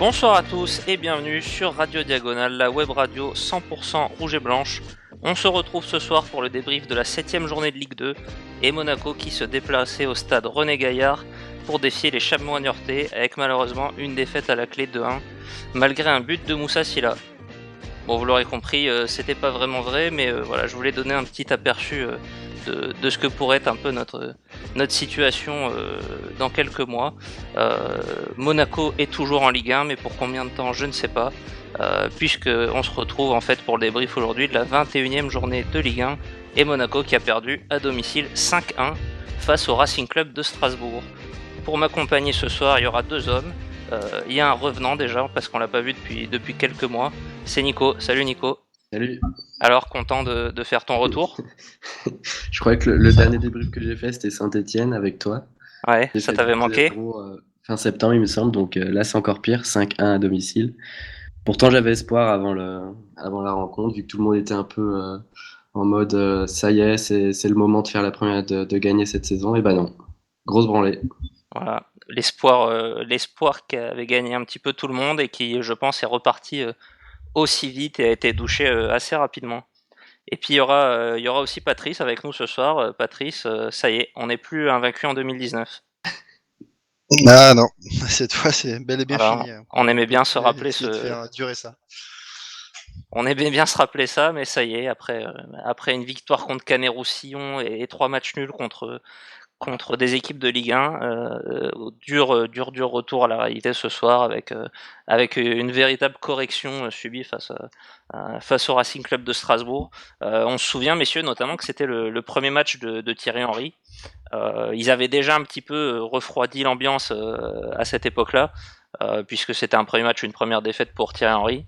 Bonsoir à tous et bienvenue sur Radio Diagonale, la web radio 100% rouge et blanche. On se retrouve ce soir pour le débrief de la 7ème journée de Ligue 2 et Monaco qui se déplaçait au stade René Gaillard pour défier les Chamois niortais avec malheureusement une défaite à la clé de 1 malgré un but de Moussa Sylla. Bon, vous l'aurez compris, c'était pas vraiment vrai, mais voilà, je voulais donner un petit aperçu de ce que pourrait être un peu notre situation dans quelques mois. Monaco est toujours en Ligue 1, mais pour combien de temps, je ne sais pas, puisque on se retrouve en fait pour le débrief aujourd'hui de la 21e journée de Ligue 1, et Monaco qui a perdu à domicile 5-1 face au Racing Club de Strasbourg. Pour m'accompagner ce soir, il y aura deux hommes. Il y a un revenant déjà, parce qu'on l'a pas vu depuis quelques mois. C'est Nico. Salut Nico. Salut. Alors, content de faire ton retour? Je crois que le dernier débrief que j'ai fait, c'était Saint-Etienne avec toi. Ouais, J'ai ça fait t'avait manqué? 2-0 fin septembre, il me semble. Donc là, c'est encore pire, 5-1 à domicile. Pourtant, j'avais espoir avant la rencontre, vu que tout le monde était un peu en mode ça y est, c'est le moment de faire la première, de gagner cette saison. Et bah non, grosse branlée. Voilà, l'espoir qu'avait gagné un petit peu tout le monde et qui, je pense, est reparti aussi vite et a été douché assez rapidement. Et puis il y aura aussi Patrice avec nous ce soir. Patrice, ça y est, on n'est plus invaincu en 2019. Ah non, cette fois c'est bel et bien Voilà, fini. on aimait bien se Continuer à rappeler essayer de faire durer ça. On aimait bien se rappeler ça, mais ça y est, après une victoire contre Canet-Roussillon et 3 matchs nuls contre des équipes de Ligue 1, dur retour à la réalité ce soir avec une véritable correction subie face au Racing Club de Strasbourg. On se souvient, messieurs, notamment que c'était le premier match de Thierry Henry. Ils avaient déjà un petit peu refroidi l'ambiance à cette époque-là, puisque c'était un premier match, une première défaite pour Thierry Henry.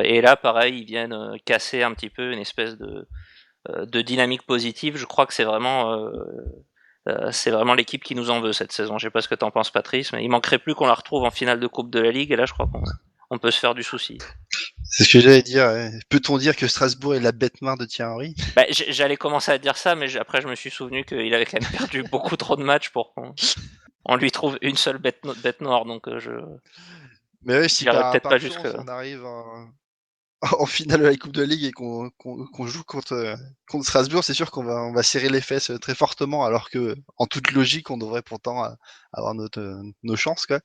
Et là, pareil, ils viennent casser un petit peu une espèce de dynamique positive. Je crois que c'est vraiment l'équipe qui nous en veut cette saison. Je sais pas ce que t'en penses, Patrice, mais il manquerait plus qu'on la retrouve en finale de Coupe de la Ligue, et là, je crois qu'on peut se faire du souci. C'est ce que j'allais dire. Ouais. Peut-on dire que Strasbourg est la bête noire de Thierry Henry? Bah, j'allais commencer à dire ça, mais après, je me suis souvenu qu'il avait quand même perdu beaucoup trop de matchs pour qu'on lui trouve une seule bête noire, donc Mais ouais, si j'irai peut-être par pas jusque chance là. on arrive en finale de la Coupe de la Ligue et qu'on joue contre Strasbourg, c'est sûr on va serrer les fesses très fortement, alors que en toute logique, on devrait pourtant avoir nos chances, quoi.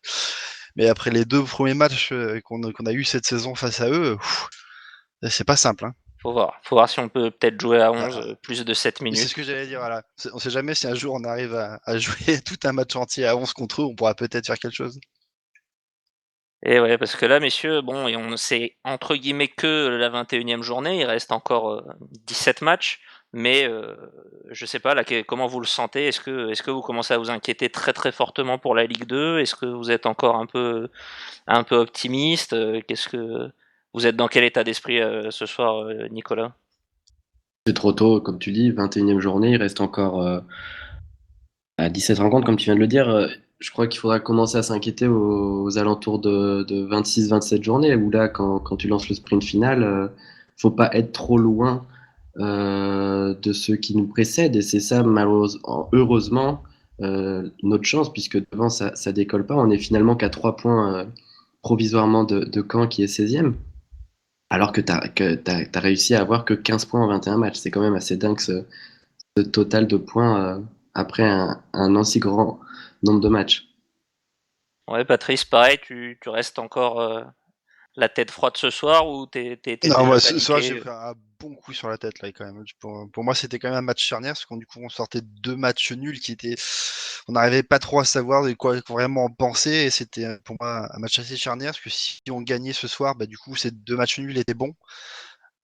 Mais après les deux premiers matchs qu'on a eu cette saison face à eux, c'est pas simple, hein. Faut voir si on peut peut-être jouer à 11 Ah, plus de 7 et c'est minutes. ce que j'allais dire, voilà. On sait jamais si un jour on arrive à jouer tout un match entier à 11 contre eux, on pourra peut-être faire quelque chose. Et ouais, parce que là, messieurs, bon, et on sait entre guillemets que la 21e journée, il reste encore 17 matchs, mais je sais pas là, comment vous le sentez? Est-ce que vous commencez à vous inquiéter très très fortement pour la Ligue 2? Est-ce que vous êtes encore un peu optimiste? Qu'est-ce que vous êtes dans quel état d'esprit ce soir, Nicolas? C'est trop tôt, comme tu dis, 21e journée, il reste encore à 17 rencontres, comme tu viens de le dire. Je crois qu'il faudra commencer à s'inquiéter aux alentours de 26-27 journées, où là, quand tu lances le sprint final, faut pas être trop loin de ceux qui nous précèdent. Et c'est ça, malheureusement, heureusement, notre chance, puisque devant, ça décolle pas. On est finalement qu'à 3 points provisoirement de Caen, qui est 16e, alors que t'as réussi à avoir que 15 points en 21 matchs. C'est quand même assez dingue ce total de points après un aussi grand nombre de matchs. Ouais, Patrice, pareil, tu restes encore la tête froide ce soir ou t'es Non, déjà moi, ce soir, j'ai paniqué? pris un bon coup sur la tête, là, quand même. Pour moi, c'était quand même un match charnière, parce qu'on, du coup, on sortait de deux matchs nuls qui étaient, on n'arrivait pas trop à savoir de quoi vraiment en penser, et c'était, pour moi, un match assez charnière, parce que si on gagnait ce soir, bah, du coup, ces deux matchs nuls étaient bons.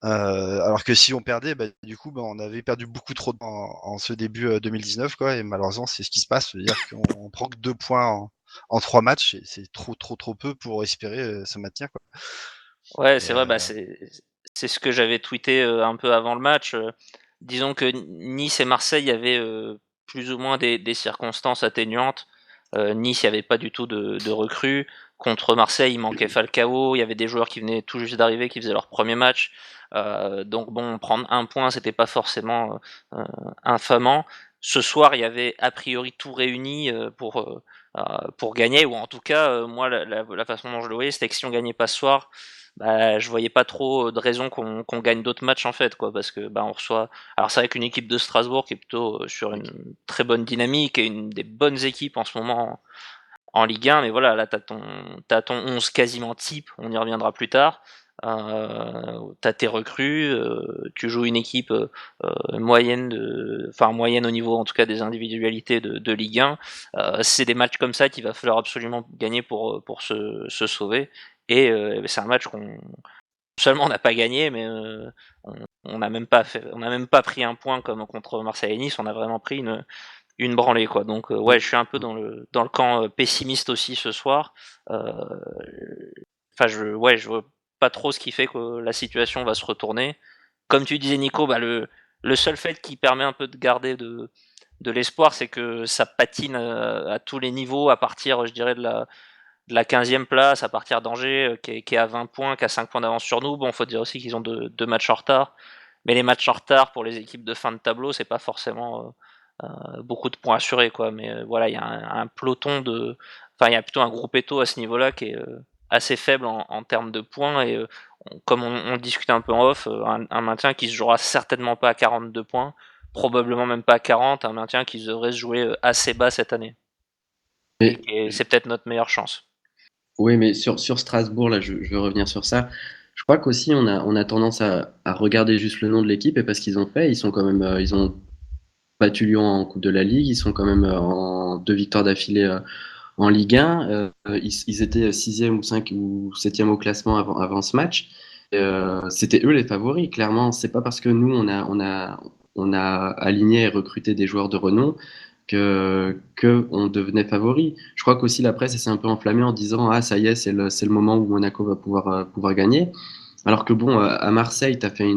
Alors que si on perdait, bah, du coup, bah, on avait perdu beaucoup trop en ce début 2019, quoi, et malheureusement, c'est ce qui se passe. C'est-à-dire qu'on prend que 2 points en trois matchs, et c'est trop peu pour espérer se maintenir, quoi. Ouais, Et, c'est vrai, bah c'est ce que j'avais tweeté un peu avant le match. Disons que Nice et Marseille avaient plus ou moins des circonstances atténuantes. Nice, il n'y avait pas du tout de recrues. Contre Marseille, il manquait Falcao. Il y avait des joueurs qui venaient tout juste d'arriver, qui faisaient leur premier match. Donc bon, prendre un point, c'était pas forcément infamant. ce soir, il y avait a priori tout réuni pour gagner, ou en tout cas, moi, la façon dont je le voyais, c'était que si on gagnait pas ce soir, bah, je voyais pas trop de raison qu'on gagne d'autres matchs en fait, quoi, parce que bah, on reçoit. Alors c'est vrai qu'une équipe de Strasbourg qui est plutôt sur une très bonne dynamique et une des bonnes équipes en ce moment en Ligue 1, mais voilà, là t'as ton 11 quasiment type, on y reviendra plus tard. T'as tes recrues, tu joues une équipe moyenne au niveau en tout cas des individualités de Ligue 1. C'est des matchs comme ça qu'il va falloir absolument gagner pour se sauver. Et c'est un match qu'on seulement on n'a pas gagné, mais on n'a même pas pris un point comme contre Marseille et Nice. On a vraiment pris une branlée, quoi. Donc ouais, je suis un peu dans le camp pessimiste aussi ce soir. Enfin, je vois pas trop ce qui fait que la situation va se retourner. Comme tu disais, Nico, bah, le seul fait qui permet un peu de garder de l'espoir, c'est que ça patine à tous les niveaux, à partir, je dirais, de la 15e place, à partir d'Angers, qui est à 20 points, qui a 5 points d'avance sur nous. Bon, faut dire aussi qu'ils ont deux matchs en retard. Mais les matchs en retard pour les équipes de fin de tableau, c'est pas forcément beaucoup de points assurés, quoi. Mais voilà, il y a un peloton de. Enfin, il y a plutôt un gruppetto à ce niveau-là qui est assez faible en termes de points. Et comme on discutait un peu en off, un maintien qui se jouera certainement pas à 42 points, probablement même pas à 40, un maintien qui devrait se jouer assez bas cette année. Mais, Et c'est peut-être notre meilleure chance. oui, mais sur Strasbourg, là, je veux revenir sur ça. Je crois qu'aussi, on a tendance à regarder juste le nom de l'équipe et parce qu'ils ont fait, ils sont quand même, ils ont battu Lyon en Coupe de la Ligue, ils sont quand même en 2 victoires d'affilée en Ligue 1. Ils étaient sixième ou 5 ou septième au classement avant ce match. C'était eux les favoris, clairement. C'est pas parce que nous, on a aligné et recruté des joueurs de renom que on devenait favori. Je crois qu'aussi la presse s'est un peu enflammée en disant ah ça y est, c'est le moment où Monaco va pouvoir gagner. Alors que bon, à Marseille, t'as fait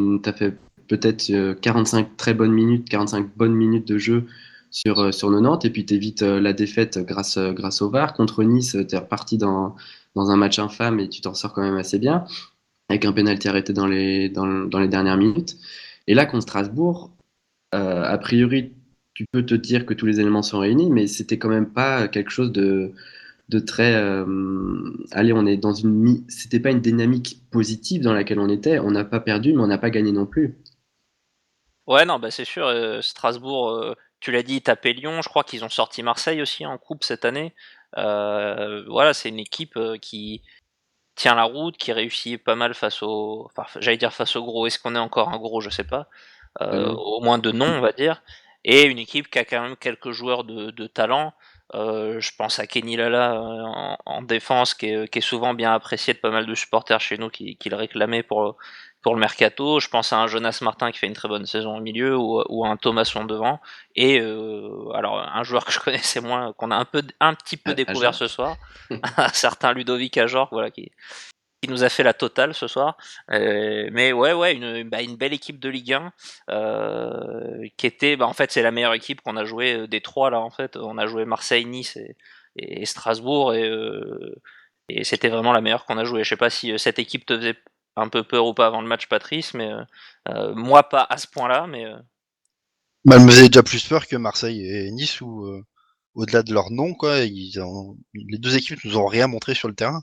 peut-être 45 très bonnes minutes, 45 bonnes minutes de jeu sur 90, et puis t'évites la défaite grâce au VAR. Contre Nice, t'es reparti dans un match infâme et tu t'en sors quand même assez bien, avec un pénalty arrêté dans les dernières minutes. Et là, contre Strasbourg, a priori, tu peux te dire que tous les éléments sont réunis, mais c'était quand même pas quelque chose de très. Allez, on est dans c'était pas une dynamique positive dans laquelle on était. On n'a pas perdu, mais on n'a pas gagné non plus. Ouais, non, bah c'est sûr, Strasbourg, tu l'as dit, tapait Lyon. Je crois qu'ils ont sorti Marseille aussi en coupe cette année. Voilà, c'est une équipe qui tient la route, qui réussit pas mal enfin, j'allais dire face au gros. Est-ce qu'on est encore un gros? Je sais pas. Non. Au moins de nom, on va dire. Et une équipe qui a quand même quelques joueurs de talent. Je pense à Kenny Lala en défense, qui est souvent bien apprécié de pas mal de supporters chez nous qui le réclamaient pour le mercato. Je pense à un Jonas Martin qui fait une très bonne saison au milieu, ou à un Thomasson devant. Et alors un joueur que je connaissais moins, qu'on a un petit peu découvert ce Ajorc. soir, un certain Ludovic Ajorc, voilà, qui nous a fait la totale ce soir. Mais ouais, une belle équipe de Ligue 1 qui était, en fait, c'est la meilleure équipe qu'on a joué des trois là. En fait, on a joué Marseille, Nice et Strasbourg, et c'était vraiment la meilleure qu'on a joué. Je sais pas si cette équipe te faisait un peu peur ou pas avant le match, Patrice, mais moi pas à ce point-là, mais Bah, elle me faisait déjà plus peur que Marseille et Nice, où au-delà de leur nom, quoi, les deux équipes nous ont rien montré sur le terrain.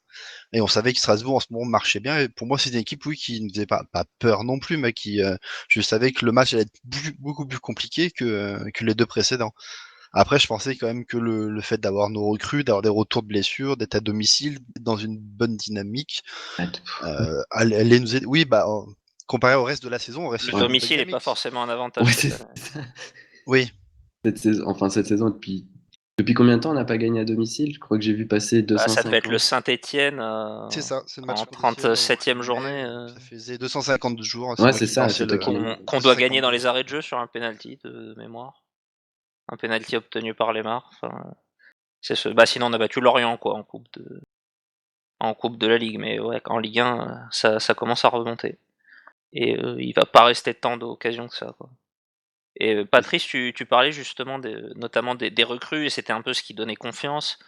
Et on savait que Strasbourg en ce moment marchait bien. Et pour moi, c'est une équipe, oui, qui ne faisait pas peur non plus, mais je savais que le match allait être beaucoup plus compliqué que les deux précédents. Après, je pensais quand même que le fait d'avoir nos recrues, d'avoir des retours de blessures, d'être à domicile, d'être dans une bonne dynamique, allait nous aider. Oui, comparé au reste de la saison, on reste le sur une bonne domicile n'est pas dynamique. forcément un Ouais, avantage c'est cette année. ça. Oui, Cette saison, depuis combien de temps on n'a pas gagné à domicile? Je crois que j'ai vu passer Bah, ça devait être le 250. Saint-Étienne c'est ça, c'est le match en contre Etienne en 37e mai. journée. Ça faisait 250 jours, c'est Ouais, moi c'est qui ça, lançais c'est toi le qui l'as dit. Qu'on doit gagner dans 252 les jours. arrêts de jeu sur un penalty de mémoire. Un penalty obtenu par Lemar. Enfin, sinon on a battu Lorient quoi en coupe de la Ligue, mais ouais, en Ligue 1, ça commence à remonter. Et il va pas rester tant d'occasions que ça, quoi. Et Patrice, tu parlais justement notamment des recrues, et c'était un peu ce qui donnait confiance.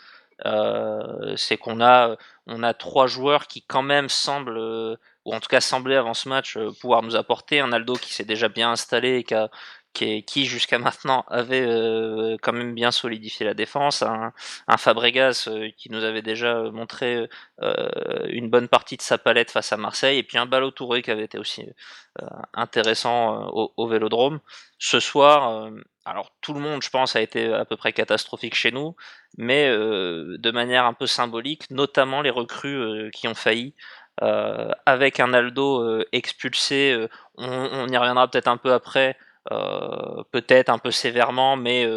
C'est qu'on a trois joueurs qui quand même semblent, ou en tout cas semblaient avant ce match, pouvoir nous apporter. Un Aldo qui s'est déjà bien installé et qui jusqu'à maintenant avait quand même bien solidifié la défense, un Fabregas qui nous avait déjà montré une bonne partie de sa palette face à Marseille, et puis un Ballo-Touré qui avait été aussi intéressant au Vélodrome. Ce soir, alors tout le monde, je pense, a été à peu près catastrophique chez nous, mais de manière un peu symbolique, notamment les recrues qui ont failli. Avec un Aldo expulsé, on y reviendra peut-être un peu après, peut-être un peu sévèrement, mais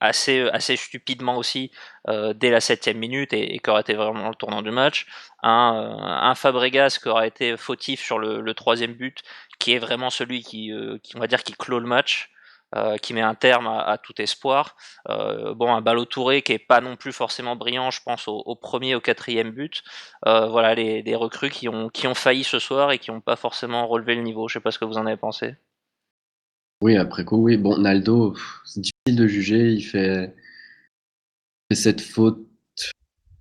assez stupidement aussi, dès la 7e minute, et qui aurait été vraiment le tournant du match. Un Fabregas qui aurait été fautif sur le troisième but, qui est vraiment celui qui on va dire qui clôt le match, qui met un terme à tout espoir. Bon, un Ballo-Touré qui est pas non plus forcément brillant, je pense au premier, au quatrième but. Voilà, des recrues qui ont failli ce soir et qui n'ont pas forcément relevé le niveau. Je sais pas ce que vous en avez pensé. Oui, après coup, oui. Bon, Naldo, c'est difficile de juger. Il fait cette faute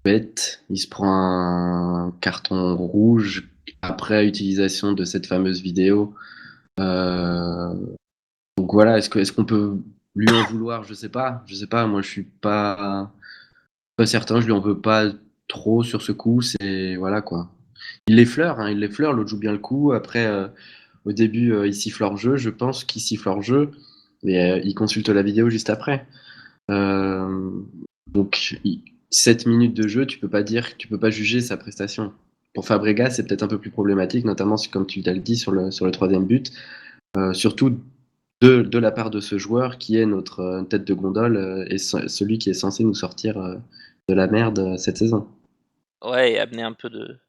bête. Il se prend un carton rouge après utilisation de cette fameuse vidéo. Euh, donc voilà, est-ce qu'on peut lui en vouloir? Je sais pas. Je sais pas. Moi, je suis pas certain. Je lui en veux pas trop sur ce coup. C'est voilà quoi. Il l'effleure, hein, il l'effleure. L'autre joue bien le coup. Après, au début, il siffle hors jeu. Je pense qu'il siffle hors jeu, mais il consulte la vidéo juste après. Euh, donc, 7 minutes de jeu, tu peux pas juger sa prestation. Pour Fabregas, c'est peut-être un peu plus problématique, notamment comme tu l'as dit sur le troisième but, surtout de la part de ce joueur qui est notre tête de gondole et celui qui est censé nous sortir de la merde cette saison. Ouais, et amener un peu de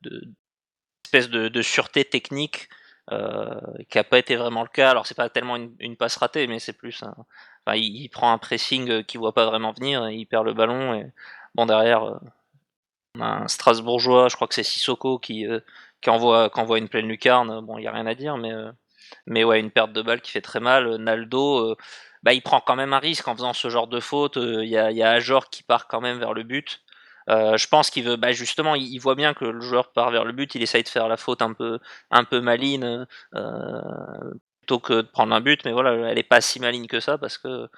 espèce de sûreté technique, qui a pas été vraiment le cas. Alors c'est pas tellement une passe ratée, mais c'est plus enfin, il prend un pressing qu'il voit pas vraiment venir, et il perd le ballon, et bon, derrière, on a un Strasbourgeois, je crois que c'est Sissoko qui envoie une pleine lucarne. Bon, il y a rien à dire, mais ouais, une perte de balle qui fait très mal. Naldo, bah, il prend quand même un risque en faisant ce genre de faute. Il y a Ajor qui part quand même vers le but. Je pense qu'il veut, bah, justement, il voit bien que le joueur part vers le but, il essaye de faire la faute un peu maligne, plutôt que de prendre un but, mais voilà, elle est pas si maligne que ça, parce que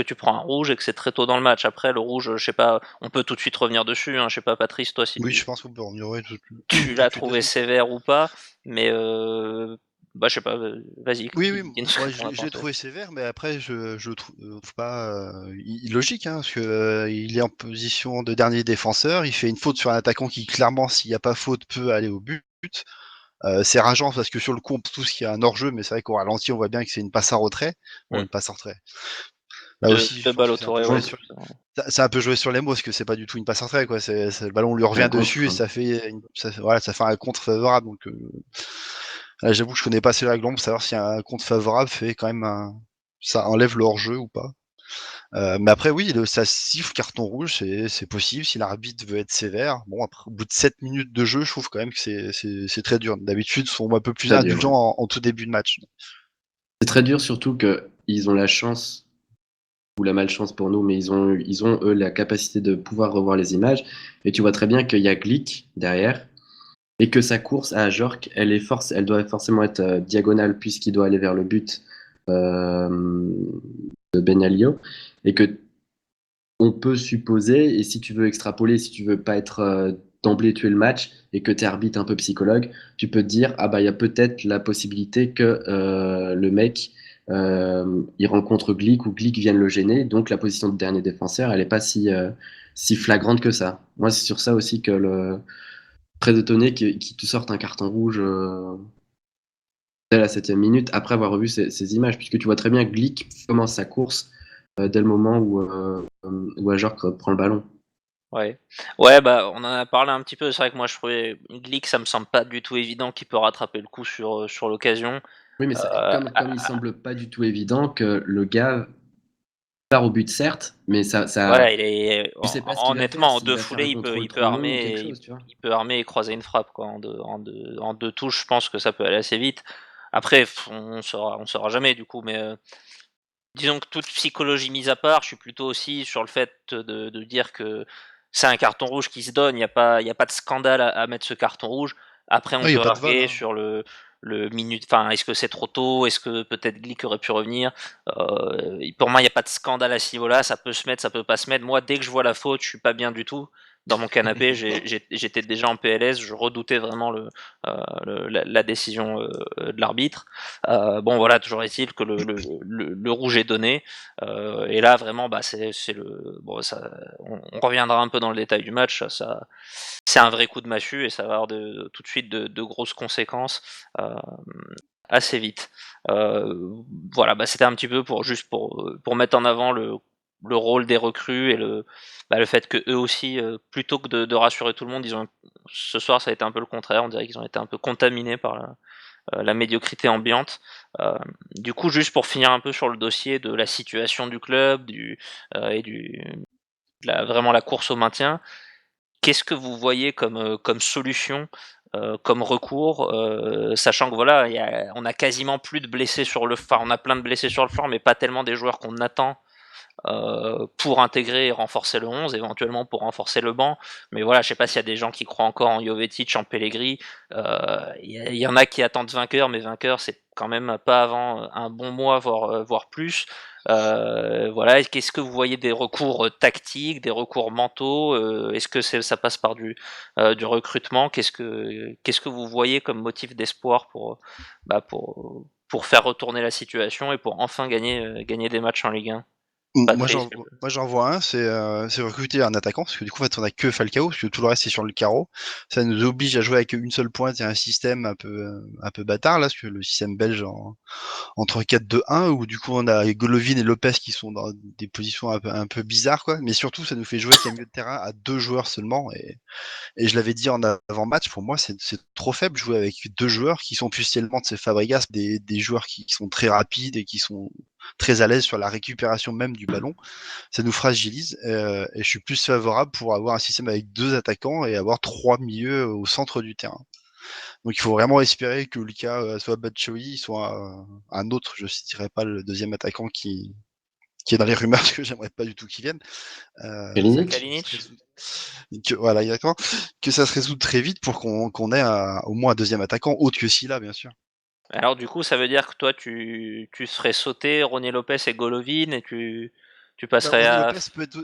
tu prends un rouge et que c'est très tôt dans le match. Après, le rouge, je sais pas, on peut tout de suite revenir dessus, hein. Je sais pas, Patrice, toi, si Oui, je pense qu'on peut en ignorer tu tout l'as de suite trouvé dessus. sévère ou pas, mais bah, je sais pas, vas-y, Oui, oui, dis-nous ce moi que t'en as je l'ai pensé. trouvé sévère, mais après je trouve pas illogique, hein, parce que il est en position de dernier défenseur, il fait une faute sur un attaquant qui clairement, s'il n'y a pas faute, peut aller au but. C'est rageant parce que sur le coup, on pense tous qu'il y a un hors-jeu, mais c'est vrai qu'au ralenti, on voit bien que c'est une passe en retrait. Bon, Hmm. une passe en retrait. Là De, aussi, de je pense balle que au touré, ouais, c'est ça. c'est un peu joué sur les mots, parce que c'est pas du tout une passe en retrait, quoi. Le ballon lui C'est un revient dessus contre. et voilà, ça fait un contre favorable. Donc, là, j'avoue que je connais pas assez la règlement pour savoir si un contre favorable fait quand même ça enlève le hors-jeu ou pas. Mais après, oui, ça siffle carton rouge, c'est possible si l'arbitre veut être sévère. Bon, après, au bout de 7 minutes de jeu, je trouve quand même que c'est très dur. D'habitude, ils sont un peu plus Très dur, ouais. indulgents en tout début de match. C'est très dur, surtout qu'ils ont la chance ou la malchance pour nous, mais ils ont eux la capacité de pouvoir revoir les images. Et tu vois très bien qu'il y a Glick derrière et que sa course à Ajorc, elle doit forcément être diagonale puisqu'il doit aller vers le but euh, de Benalio et que on peut supposer, et si tu veux extrapoler, si tu veux pas être d'emblée tuer le match et que tu es arbitre un peu psychologue, tu peux te dire, ah bah il y a peut-être la possibilité que le mec il rencontre Glick ou Glick vienne le gêner, donc la position de dernier défenseur, elle est pas si flagrante que ça. Moi, c'est sur ça aussi que très étonné qu'il te sorte un carton rouge dès la 7e minute après avoir revu ces images, puisque tu vois très bien que Glick commence sa course dès le moment où Ajorc prend le ballon. Ouais. Ouais, bah, on en a parlé un petit peu. C'est vrai que moi, je trouvais Glick, ça me semble pas du tout évident qu'il peut rattraper le coup sur l'occasion. Oui, mais Euh, comme il semble pas du tout évident que le gars part au but, certes, mais ouais, il est tu sais pas ce qu'il va faire, honnêtement, en s'il deux va faire un foulées, il peut, contrôle il peut trop long ou quelque armer, chose, tu vois. il peut armer et croiser une frappe, quoi. En deux touches, je pense que ça peut aller assez vite. Après, on saura jamais du coup, mais disons que toute psychologie mise à part, je suis plutôt aussi sur le fait de dire que c'est un carton rouge qui se donne. Il y a pas de scandale à mettre ce carton rouge. Après, on Non, il n'y a peut pas de vol, arguer hein. sur minute, enfin, est-ce que c'est trop tôt? Est-ce que peut-être Glick aurait pu revenir? Pour moi, il n'y a pas de scandale à ce niveau-là. Ça peut se mettre, ça peut pas se mettre. Moi, dès que je vois la faute, je suis pas bien du tout. Dans mon canapé, j'étais déjà en PLS. Je redoutais vraiment la décision de l'arbitre. Bon, voilà, toujours est-il que le rouge est donné. Et là, vraiment, bah, c'est le. Bon, ça, on reviendra un peu dans le détail du match. C'est un vrai coup de massue et ça va avoir tout de suite de grosses conséquences assez vite. Voilà, bah, c'était un petit peu pour mettre en avant le rôle des recrues et le fait que eux aussi, plutôt que de rassurer tout le monde, ce soir ça a été un peu le contraire. On dirait qu'ils ont été un peu contaminés par la médiocrité ambiante. Du coup, juste pour finir un peu sur le dossier de la situation du club, et vraiment la course au maintien. Qu'est-ce que vous voyez comme solution, comme recours, sachant que voilà, on a quasiment plus de blessés sur le enfin, on a plein de blessés sur le flanc, mais pas tellement des joueurs qu'on attend pour intégrer et renforcer le 11, éventuellement pour renforcer le banc. Mais voilà, je sais pas s'il y a des gens qui croient encore en Jovetic, en Pellegrini. Il y en a qui attendent vainqueur, mais vainqueur, c'est quand même pas avant un bon mois, voire plus. Voilà, qu'est-ce que vous voyez des recours tactiques, des recours mentaux? Est-ce que ça passe par du recrutement? Qu'est-ce que vous voyez comme motif d'espoir pour faire retourner la situation et pour enfin gagner des matchs en Ligue 1? Moi Patrice, j'en vois un, c'est recruter un attaquant, parce que du coup en fait on a que Falcao, parce que tout le reste est sur le carreau. Ça nous oblige à jouer avec une seule pointe et un système un peu bâtard là, parce que le système belge en 3-4-2-1, où du coup on a Golovin et Lopez qui sont dans des positions un peu bizarres quoi. Mais surtout ça nous fait jouer avec un milieu de terrain à 2 joueurs seulement, et je l'avais dit en avant-match, pour moi c'est trop faible jouer avec 2 joueurs qui sont officiellement de ces Fabregas, des joueurs qui sont très rapides et qui sont très à l'aise sur la récupération même du ballon. Ça nous fragilise, et je suis plus favorable pour avoir un système avec 2 attaquants et avoir 3 milieux au centre du terrain. Donc il faut vraiment espérer que Lucas soit Batshuayi, soit un autre, je ne citerai pas le deuxième attaquant qui est dans les rumeurs, parce que j'aimerais pas du tout qu'il vienne. Kalinic. Voilà, exactement. Que ça se résout très vite pour qu'on ait au moins un deuxième attaquant, autre que Silla, bien sûr. alors du coup, ça veut dire que toi, tu ferais sauter Ronny Lopez et Golovin et tu passerais Ronny à... Lopez peut être...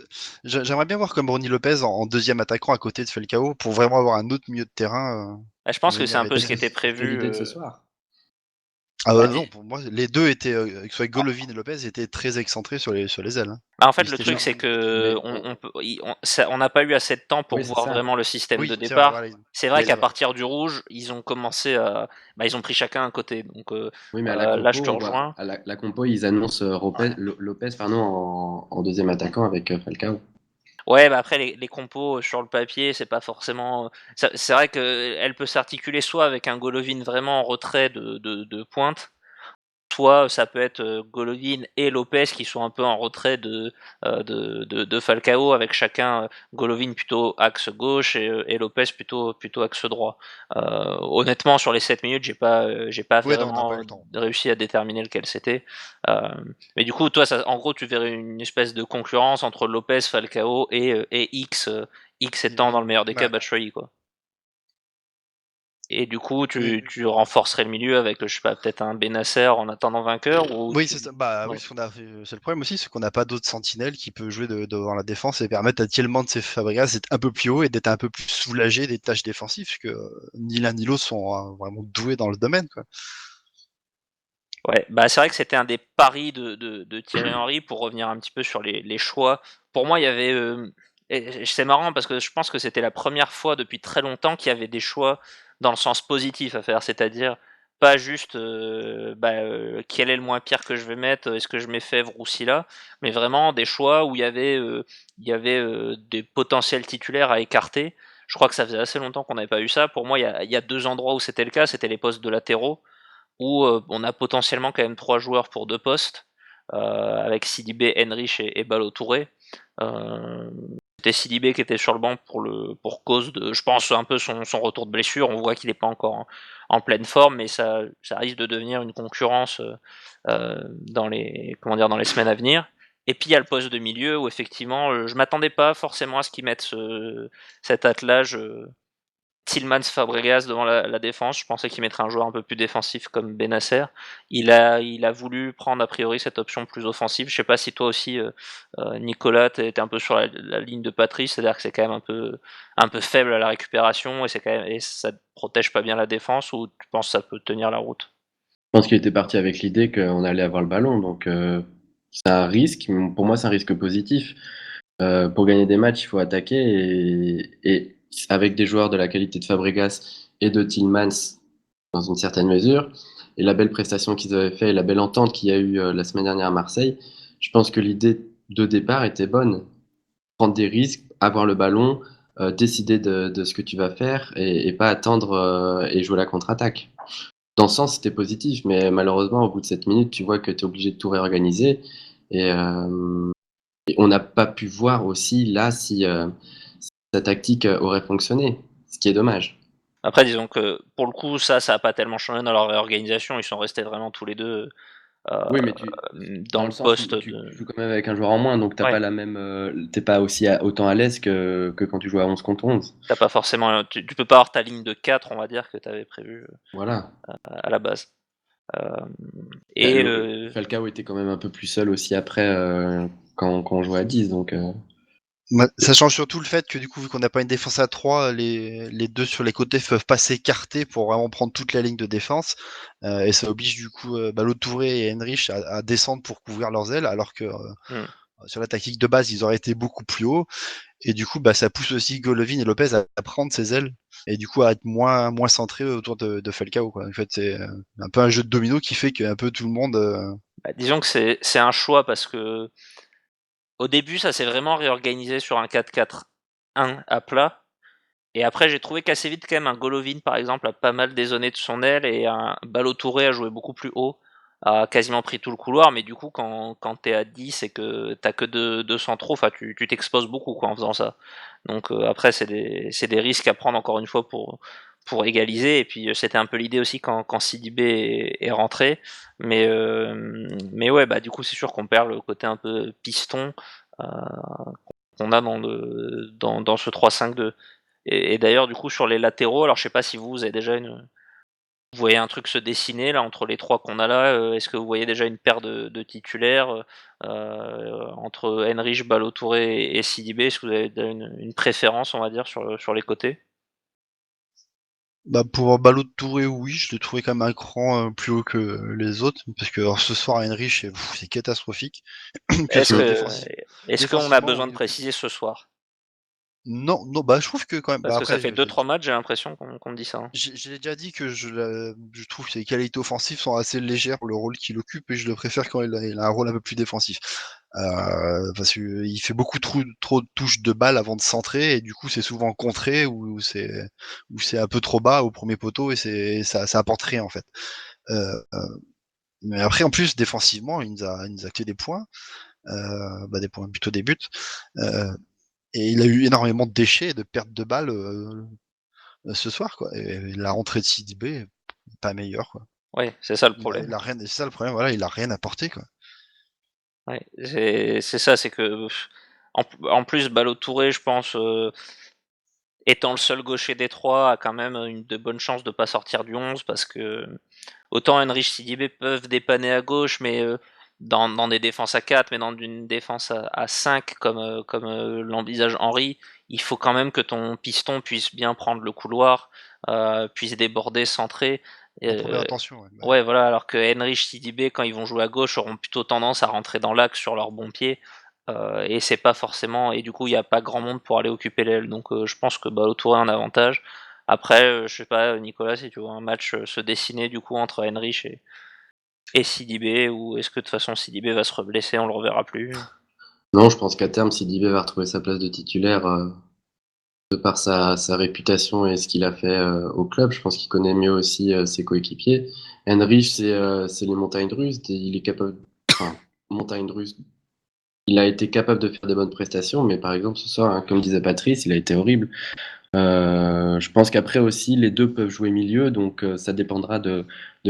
J'aimerais bien voir comme Ronny Lopez en deuxième attaquant à côté de Falcao pour vraiment avoir un autre milieu de terrain Ah, je pour pense que c'est venir un peu ce aider. qui était C'était prévu. l'idée de ce soir. Ah Bah, non, pour moi, les deux étaient, que ce soit Golovin et Lopez, étaient très excentrés sur les ailes. Hein. en fait, Ils le étaient truc, jamais c'est au milieu de terrain. que Mais on n'a pas eu assez de temps pour oui, c'est voir ça. vraiment le système de Oui, c'est vrai, départ. voilà. C'est vrai Mais qu'à partir du rouge, ils ont commencé à... Bah, ils ont pris chacun un côté. Donc oui, mais à la là, je compo, te on voit, rejoins. à la compo, ils annoncent Lopez pardon, en deuxième attaquant avec Falcao. Ouais, bah après, les compos sur le papier, c'est pas forcément... C'est vrai qu'elle peut s'articuler soit avec un Golovin vraiment en retrait de pointe, soit ça peut être Golovin et Lopez qui sont un peu en retrait de Falcao, avec chacun Golovin plutôt axe gauche et Lopez plutôt axe droit. Honnêtement, sur les 7 minutes, j'ai pas Oui, non, on n'a pas eu vraiment le temps. réussi à déterminer lequel c'était. Euh, mais du coup, toi, en gros, tu verrais une espèce de concurrence entre Lopez, Falcao et X, X étant dans le meilleur des cas Bah, Batshuayi, quoi. Et du coup, oui, tu renforcerais le milieu avec, je sais pas, peut-être un Benasser en attendant vainqueur ou oui, c'est ça. Bah ouais. oui, c'est le problème aussi, c'est qu'on n'a pas d'autres sentinelles qui peut jouer devant la défense et permettre à Tielemans de ses Fabregas d'être un peu plus haut et d'être un peu plus soulagé des tâches défensives, puisque ni l'un ni l'autre sont vraiment doués dans le domaine, quoi. Ouais, bah c'est vrai que c'était un des paris de Thierry Henry pour revenir un petit peu sur les choix. Pour moi, il y avait. Et c'est marrant parce que je pense que c'était la première fois depuis très longtemps qu'il y avait des choix dans le sens positif à faire, c'est-à-dire pas juste quel est le moins pire que je vais mettre, est-ce que je mets Fèvre ou Silla, mais vraiment des choix où il y avait des potentiels titulaires à écarter. Je crois que ça faisait assez longtemps qu'on n'avait pas eu ça. Pour moi, il y a 2 endroits où c'était le cas, c'était les postes de latéraux où on a potentiellement quand même 3 joueurs pour 2 postes, avec Sidibé, Henrich et Ballo-Touré. C'était Sidibé qui était sur le banc pour cause de, je pense, un peu son retour de blessure. On voit qu'il n'est pas encore en pleine forme, mais ça risque de devenir une concurrence dans les semaines à venir. Et puis il y a le poste de milieu où effectivement, je m'attendais pas forcément à ce qu'ils mettent cet attelage Tillmans Fabregas devant la défense. Je pensais qu'il mettrait un joueur un peu plus défensif comme Bennacer. Il a voulu prendre a priori cette option plus offensive. Je sais pas si toi aussi, Nicolas, t'es un peu sur la ligne de Patrice, c'est-à-dire que c'est quand même un peu faible à la récupération et ça protège pas bien la défense, ou tu penses que ça peut tenir la route? Je pense qu'il était parti avec l'idée qu'on allait avoir le ballon, donc c'est un risque, mais pour moi c'est un risque positif. Pour gagner des matchs, il faut attaquer et avec des joueurs de la qualité de Fabregas et de Tillmans dans une certaine mesure, et la belle prestation qu'ils avaient fait et la belle entente qu'il y a eu la semaine dernière à Marseille, je pense que l'idée de départ était bonne. Prendre des risques, avoir le ballon, décider de ce que tu vas faire et pas attendre et jouer la contre-attaque. Dans ce sens, c'était positif, mais malheureusement, au bout de 7 minutes, tu vois que tu es obligé de tout réorganiser. Et, et on n'a pas pu voir aussi là si ta tactique aurait fonctionné, ce qui est dommage. Après, disons que pour le coup, ça a pas tellement changé dans leur réorganisation. Ils sont restés vraiment tous les deux Oui, mais dans dans le le sens poste où tu de. joues quand même avec un joueur en moins, donc t'as Ouais, pas la même, t'es pas aussi autant à l'aise que quand tu joues à 11 contre 11. t'as pas forcément, tu peux pas avoir ta ligne de 4, on va dire, que tu avais prévu Voilà. à la base. Euh, et Falcao était quand même un peu plus seul aussi après quand on jouait à 10, donc Ça change surtout le fait que du coup, vu qu'on n'a pas une défense à 3, les deux sur les côtés peuvent pas s'écarter pour vraiment prendre toute la ligne de défense. Et ça oblige du coup Ballo Touré et Henrich à descendre pour couvrir leurs ailes, alors que hmm. sur la tactique de base, ils auraient été beaucoup plus haut. Et du coup, ça pousse aussi Golovin et Lopez à prendre ses ailes et du coup à être moins centré autour de Falcao, quoi. En fait, c'est un peu un jeu de domino qui fait qu'un peu tout le monde. Bah, disons que c'est un choix parce que au début, ça s'est vraiment réorganisé sur un 4-4-1 à plat. Et après, j'ai trouvé qu'assez vite, quand même, un Golovin, par exemple, a pas mal dézonné de son aile, et un Ballo Touré a joué beaucoup plus haut, a quasiment pris tout le couloir. Mais du coup, quand t'es à 10 et que t'as que deux centraux, enfin, tu t'exposes beaucoup, quoi, en faisant ça. Donc après, c'est des risques à prendre, encore une fois, pour égaliser. Et puis c'était un peu l'idée aussi quand Sidibé est rentré. Mais ouais, bah du coup, c'est sûr qu'on perd le côté un peu piston euh, qu'on a dans ce 3-5-2. Et d'ailleurs, du coup, sur les latéraux, alors je sais pas si vous avez déjà vous voyez un truc se dessiner là entre les trois qu'on a là. Est-ce que vous voyez déjà une paire de titulaires entre Henrich, Ballo-Touré et Sidibé? Est-ce que vous avez une préférence, on va dire, sur les côtés? Pour Ballo Touré, oui, je l'ai trouvé quand même un cran plus haut que les autres, parce que alors, ce soir, Henrich, c'est catastrophique. Que ce Est-ce soit Mm. que est-ce qu'on a défensivement, besoin de préciser ce soir? non, non, je trouve que quand même. Parce que ça Après, fait 2-3 matchs, j'ai l'impression qu'on dit ça, hein. j'ai déjà dit que je trouve que ses qualités offensives sont assez légères pour le rôle qu'il occupe et je le préfère quand il a un rôle un peu plus défensif. Parce qu'il fait beaucoup trop de touches de balle avant de centrer et du coup c'est souvent contré ou c'est un peu trop bas au premier poteau et ça apporte rien en fait. Euh, mais après en plus défensivement il nous a créé des points, des points plutôt des buts. Euh, et il a eu énormément de déchets et de pertes de balles ce soir, quoi. Et la rentrée de Sidibé, pas meilleure, quoi. Ouais, c'est ça le problème. C'est ça le problème, voilà, il a rien apporté, quoi. Ouais, c'est ça, c'est que en plus, Ballo-Touré, je pense, étant le seul gaucher des trois, a quand même de bonnes chances de pas sortir du 11, parce que autant Henrich, Sidibé peuvent dépanner à gauche, mais dans des défenses à 4, mais dans une défense à 5, comme l'envisage Henry, il faut quand même que ton piston puisse bien prendre le couloir, puisse déborder, centrer. Contrôler Euh, l'intention, ouais. ouais, voilà, alors que Henrich, Sidibé, quand ils vont jouer à gauche, auront plutôt tendance à rentrer dans l'axe sur leur bon pied. Et c'est pas forcément, et du coup il n'y a pas grand monde pour aller occuper l'aile, donc je pense que Ballo-Touré a un avantage. Après, je sais pas, Nicolas, si tu vois un match se dessiner du coup entre Henrich et Sidibé, ou est-ce que de toute façon Sidibé va se reblesser, on le reverra plus? Non, je pense qu'à terme, Sidibé va retrouver sa place de titulaire de par sa réputation et ce qu'il a fait au club. Je pense qu'il connaît mieux aussi ses coéquipiers. Henrich, c'est les montagnes russes. Il est capable, enfin, montagnes russes. Il a été capable de faire des bonnes prestations, mais par exemple ce soir, hein, comme disait Patrice, il a été horrible. Je pense qu'après aussi, les deux peuvent jouer milieu, donc ça dépendra de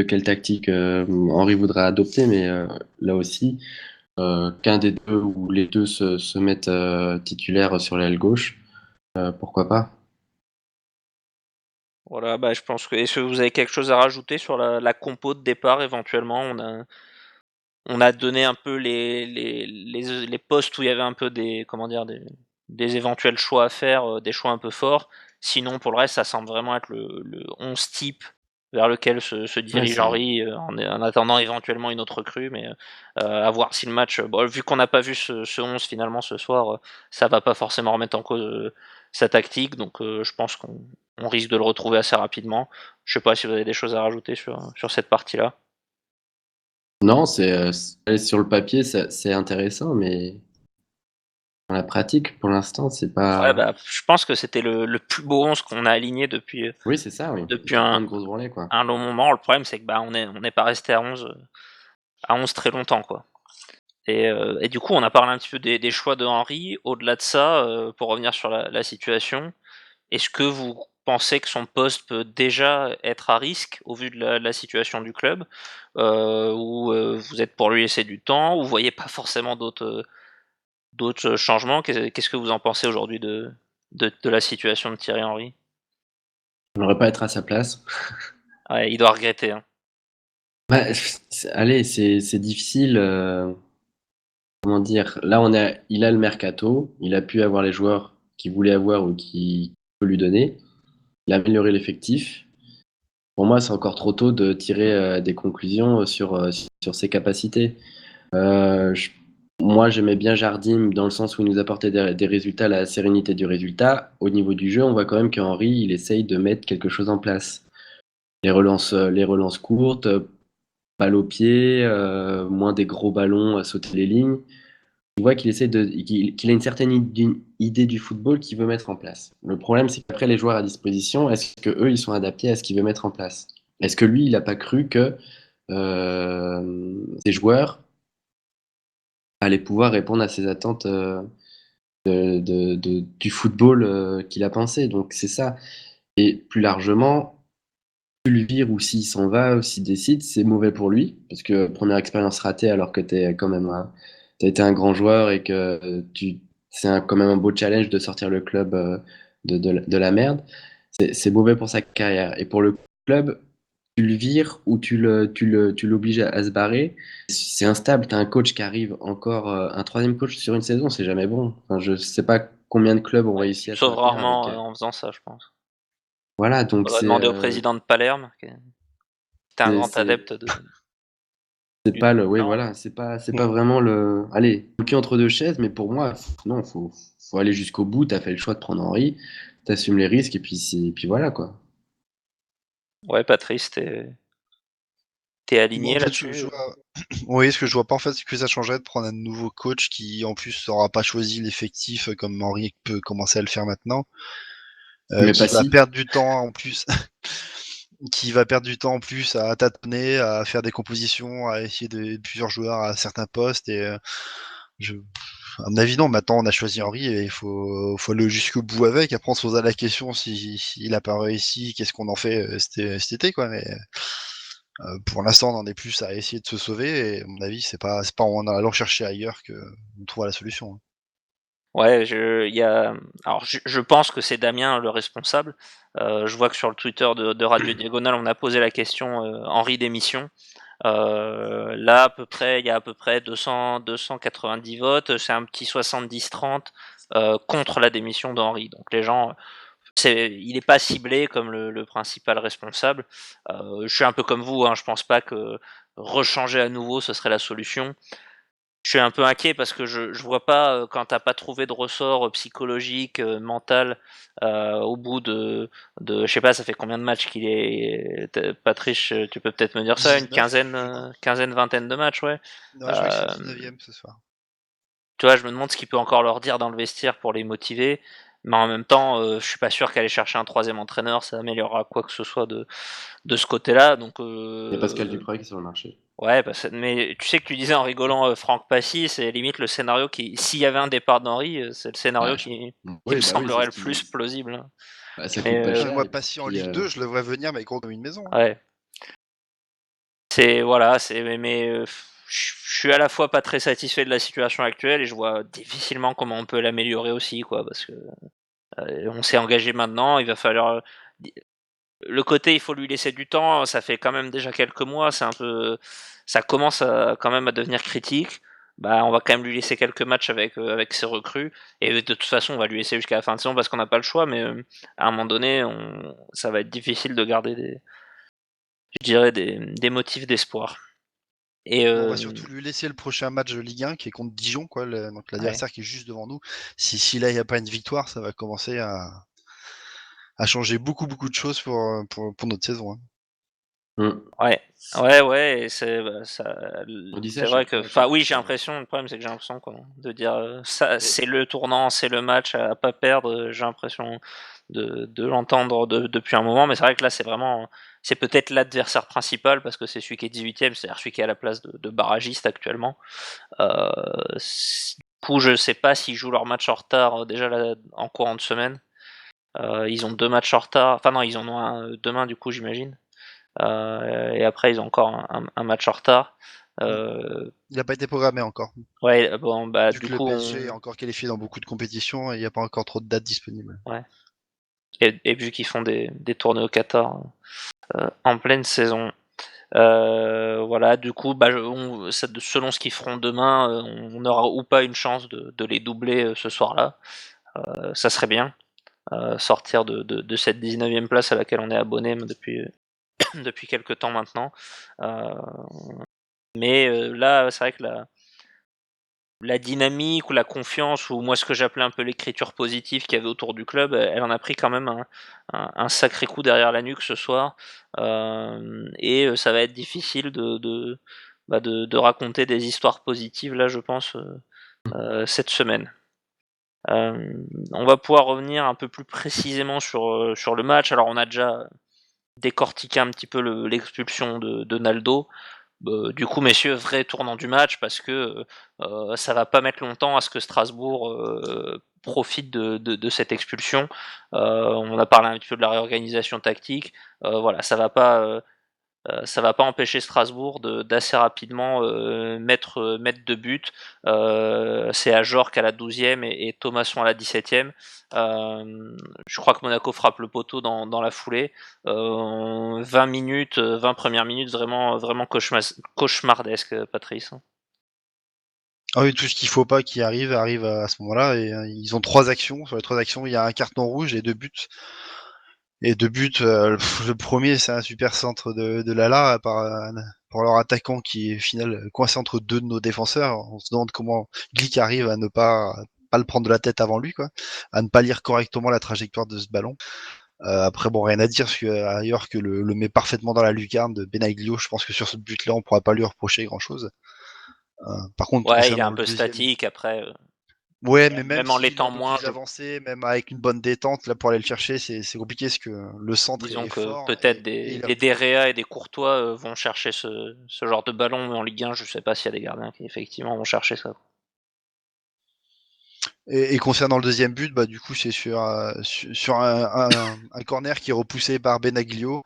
quelle tactique Henry voudra adopter, mais là aussi, qu'un des deux ou les deux se mettent titulaires sur l'aile gauche, pourquoi pas? Voilà, bah, je pense que. Est-ce que vous avez quelque chose à rajouter sur la compo de départ éventuellement? On a donné un peu les postes où il y avait un peu des, comment dire, des éventuels choix à faire, des choix un peu forts. Sinon, pour le reste, ça semble vraiment être le 11 type vers lequel se Ouais, dirige Henry, en attendant éventuellement une autre recrue. Mais à voir si le match. Bon, vu qu'on n'a pas vu ce 11 finalement ce soir, ça va pas forcément remettre en cause sa tactique. Donc je pense qu'on risque de le retrouver assez rapidement. Je sais pas si vous avez des choses à rajouter sur cette partie-là. Non, sur le papier, c'est intéressant, mais dans la pratique, pour l'instant, c'est Ouais, pas. bah, je pense que c'était le plus beau 11 qu'on a aligné Oui, c'est ça, oui. depuis Ça prend un, une grosse branlée, quoi. un long moment. Le problème, c'est que bah, on n'est pas resté à 11 très longtemps, quoi. Et du coup, on a parlé un petit peu des choix de Henry. Au-delà de ça, pour revenir sur la situation, est-ce que vous pensez que son poste peut déjà être à risque au vu de la situation du club, ou vous êtes pour lui laisser du temps, ou vous voyez pas forcément d'autres changements? Qu'est-ce que vous en pensez aujourd'hui de la situation de Thierry Henry? On n'aurait pas à être à sa place. Ouais, il doit regretter, hein. Bah, allez, c'est difficile. Comment dire? Là, il a le mercato. Il a pu avoir les joueurs qu'il voulait avoir ou qu'il peut lui donner. Il a amélioré l'effectif. Pour moi, c'est encore trop tôt de tirer des conclusions sur ses capacités. Euh, je- Moi, j'aimais bien Jardim dans le sens où il nous apportait des résultats, la sérénité du résultat. Au niveau du jeu, on voit quand même qu'Henry, il essaye de mettre quelque chose en place. Les relances courtes, balle au pied, moins des gros ballons à sauter les lignes. On voit qu'il a une certaine idée du football qu'il veut mettre en place. Le problème, c'est qu'après, les joueurs à disposition, est-ce que eux, ils sont adaptés à ce qu'il veut mettre en place? Est-ce que lui, il n'a pas cru que ces joueurs allaient pouvoir répondre à ses attentes du football qu'il a pensé? Donc, c'est ça. Et plus largement, tu le vires ou s'il s'en va ou s'il décide, c'est mauvais pour lui. Parce que première expérience ratée alors que t'as été un grand joueur et que quand même un beau challenge de sortir le club de la merde. C'est mauvais pour sa carrière. Et pour le club, tu le vires ou tu l'obliges à se barrer. C'est instable. Tu as un coach qui arrive encore, un troisième coach sur une saison, c'est jamais bon. Enfin, je sais pas combien de clubs ont Ouais, réussi il à se sauve maintenir avec. rarement en faisant ça, je pense. Voilà, donc Faudrait demander au président de Palerme, qui était un c'est- grand c'est- adepte c'est du pas oui, talent. voilà, c'est pas vraiment allez, le cul entre deux chaises, mais pour moi, non, faut aller jusqu'au bout. T'as fait le choix de prendre Henry, t'assumes les risques et puis voilà, quoi. Ouais, Patrice, t'es Moi, aligné en fait, ce que là-dessus? je vois, oui, ce que je vois pas, en fait, c'est que ça changerait de prendre un nouveau coach qui, en plus, n'aura pas choisi l'effectif comme Henry peut commencer à le faire maintenant, Mais qui pas va si. perdre du temps en plus, qui va perdre du temps en plus à tâtonner, à faire des compositions, à essayer de plusieurs joueurs à certains postes et je, à mon avis, non, maintenant on a choisi Henry et il faut aller jusqu'au bout avec. Après, on se posera la question s'il a pas réussi, qu'est-ce qu'on en fait cet été, quoi. Mais pour l'instant, on en est plus à essayer de se sauver et à mon avis, c'est pas en allant chercher ailleurs que on trouvera la solution, hein. Ouais, alors je pense que c'est Damien le responsable. Je vois que sur le Twitter de Radio Diagonale, on a posé la question Henri démission. Là, à peu près, il y a à peu près 290 votes. C'est un petit 70-30 contre la démission d'Henri. Donc les gens, il n'est pas ciblé comme le principal responsable. Je suis un peu comme vous, hein, je pense pas que rechanger à nouveau ce serait la solution. Je suis un peu inquiet parce que je vois pas, quand t'as pas trouvé de ressort psychologique, mental, au bout de je sais pas, ça fait combien de matchs qu'il est. Patrice, tu peux peut-être me dire ça, une 19, quinzaine, je crois. quinzaine, vingtaine de matchs, ouais. Ouais, je crois que c'est le Euh, 19e ce soir. Tu vois, je me demande ce qu'il peut encore leur dire dans le vestiaire pour les motiver, mais en même temps, je suis pas sûr qu'aller chercher un troisième entraîneur, ça améliorera quoi que ce soit de ce côté-là. Donc, Il y a Pascal Ducreux qui est sur le marché. ouais, mais tu sais que tu disais en rigolant Franck Passy, c'est limite le scénario s'il y avait un départ d'Henry, c'est le scénario Ouais, qui me oui, bah oui, c'est semblerait ce le plus qui. plausible, hein. Bah, ça Mais coûte pas Ah, mais cher moi, et Passy en puis. Ligue 2, je le vois venir, mais gros comme une maison, hein. ouais, c'est voilà, mais je suis à la fois pas très satisfait de la situation actuelle et je vois difficilement comment on peut l'améliorer aussi, quoi, parce que on s'est engagé maintenant, il va falloir le côté il faut lui laisser du temps, ça fait quand même déjà quelques mois, ça commence quand même à devenir critique. Bah, on va quand même lui laisser quelques matchs avec ses recrues et de toute façon on va lui laisser jusqu'à la fin de saison parce qu'on n'a pas le choix, mais à un moment donné ça va être difficile de garder je dirais des motifs d'espoir. Et On va surtout lui laisser le prochain match de Ligue 1 qui est contre Dijon, quoi, donc ouais. l'adversaire qui est juste devant nous. Si là il n'y a pas une victoire, ça va commencer à changer beaucoup de choses pour notre saison. Mm. Ouais, et On dit ça à c'est vrai chaque que, fois, à enfin chaque oui, j'ai fois. l'impression, le problème c'est que j'ai l'impression quoi, de dire ça, Et- c'est le tournant, c'est le match à pas perdre. J'ai l'impression de l'entendre depuis un moment, mais c'est vrai que là c'est peut-être l'adversaire principal parce que c'est celui qui est 18e, c'est-à-dire celui qui est à la place de barragiste actuellement. Du coup, je sais pas s'ils jouent leur match en retard déjà là, en courant de semaine. Ils ont 2 matchs en retard, enfin non, ils en ont un demain du coup j'imagine. Et après, ils ont encore un match en retard. Euh, Il n'a pas été programmé encore, ouais, bon, bah, vu du que le coup, PSG est encore qualifié dans beaucoup de compétitions et il n'y a pas encore trop de dates disponibles. ouais. Et vu qu'ils font des tournées au Qatar en pleine saison. Voilà, du coup, bah, selon ce qu'ils feront demain, on aura ou pas une chance de les doubler ce soir-là. Ça serait bien. Sortir de cette 19e place à laquelle on est abonné depuis, depuis quelques temps maintenant. Euh, mais là, c'est vrai que la dynamique ou la confiance, ou moi ce que j'appelais un peu l'écriture positive qu'il y avait autour du club, elle en a pris quand même un sacré coup derrière la nuque ce soir. Et ça va être difficile de raconter des histoires positives là, je pense, cette semaine. On va pouvoir revenir un peu plus précisément sur le match. Alors on a déjà décortiqué un petit peu l'expulsion de Naldo. Du coup, messieurs, vrai tournant du match parce que ça va pas mettre longtemps à ce que Strasbourg profite de cette expulsion. On a parlé un petit peu de la réorganisation tactique. Voilà, ça va pas empêcher Strasbourg d'assez rapidement mettre 2 buts. C'est Ajorc à la 12e et Thomasson à la 17e. Je crois que Monaco frappe le poteau dans la foulée. 20 minutes, 20 premières minutes vraiment cauchemardesques, Patrice. Ah oui, tout ce qu'il faut pas qui arrive à ce moment-là. Et ils ont 3 actions. Sur les 3 actions, il y a un carton rouge et 2 buts. Et 2 buts, le premier, c'est un super centre de Lala par leur attaquant qui est au final coincé entre deux de nos défenseurs. On se demande comment Glick arrive à ne pas le prendre de la tête avant lui, quoi, à ne pas lire correctement la trajectoire de ce ballon. Après, bon, rien à dire, parce que ailleurs que le met parfaitement dans la lucarne de Benaglio, je pense que sur ce but-là, on pourra pas lui reprocher grand-chose. Par contre, Ouais, il est concernant un le peu deuxième, statique après. ouais, mais même Même en s'il est l'étant un peu moins, plus avancé, même avec une bonne détente, là, pour aller le chercher, c'est compliqué parce que le centre disons est que fort peut-être et il des est Derea et des Courtois vont chercher ce genre de ballon, mais en Ligue 1, je sais pas s'il y a des gardiens qui effectivement vont chercher ça. et concernant le deuxième but, bah, du coup, c'est sur un corner qui est repoussé par Benaglio.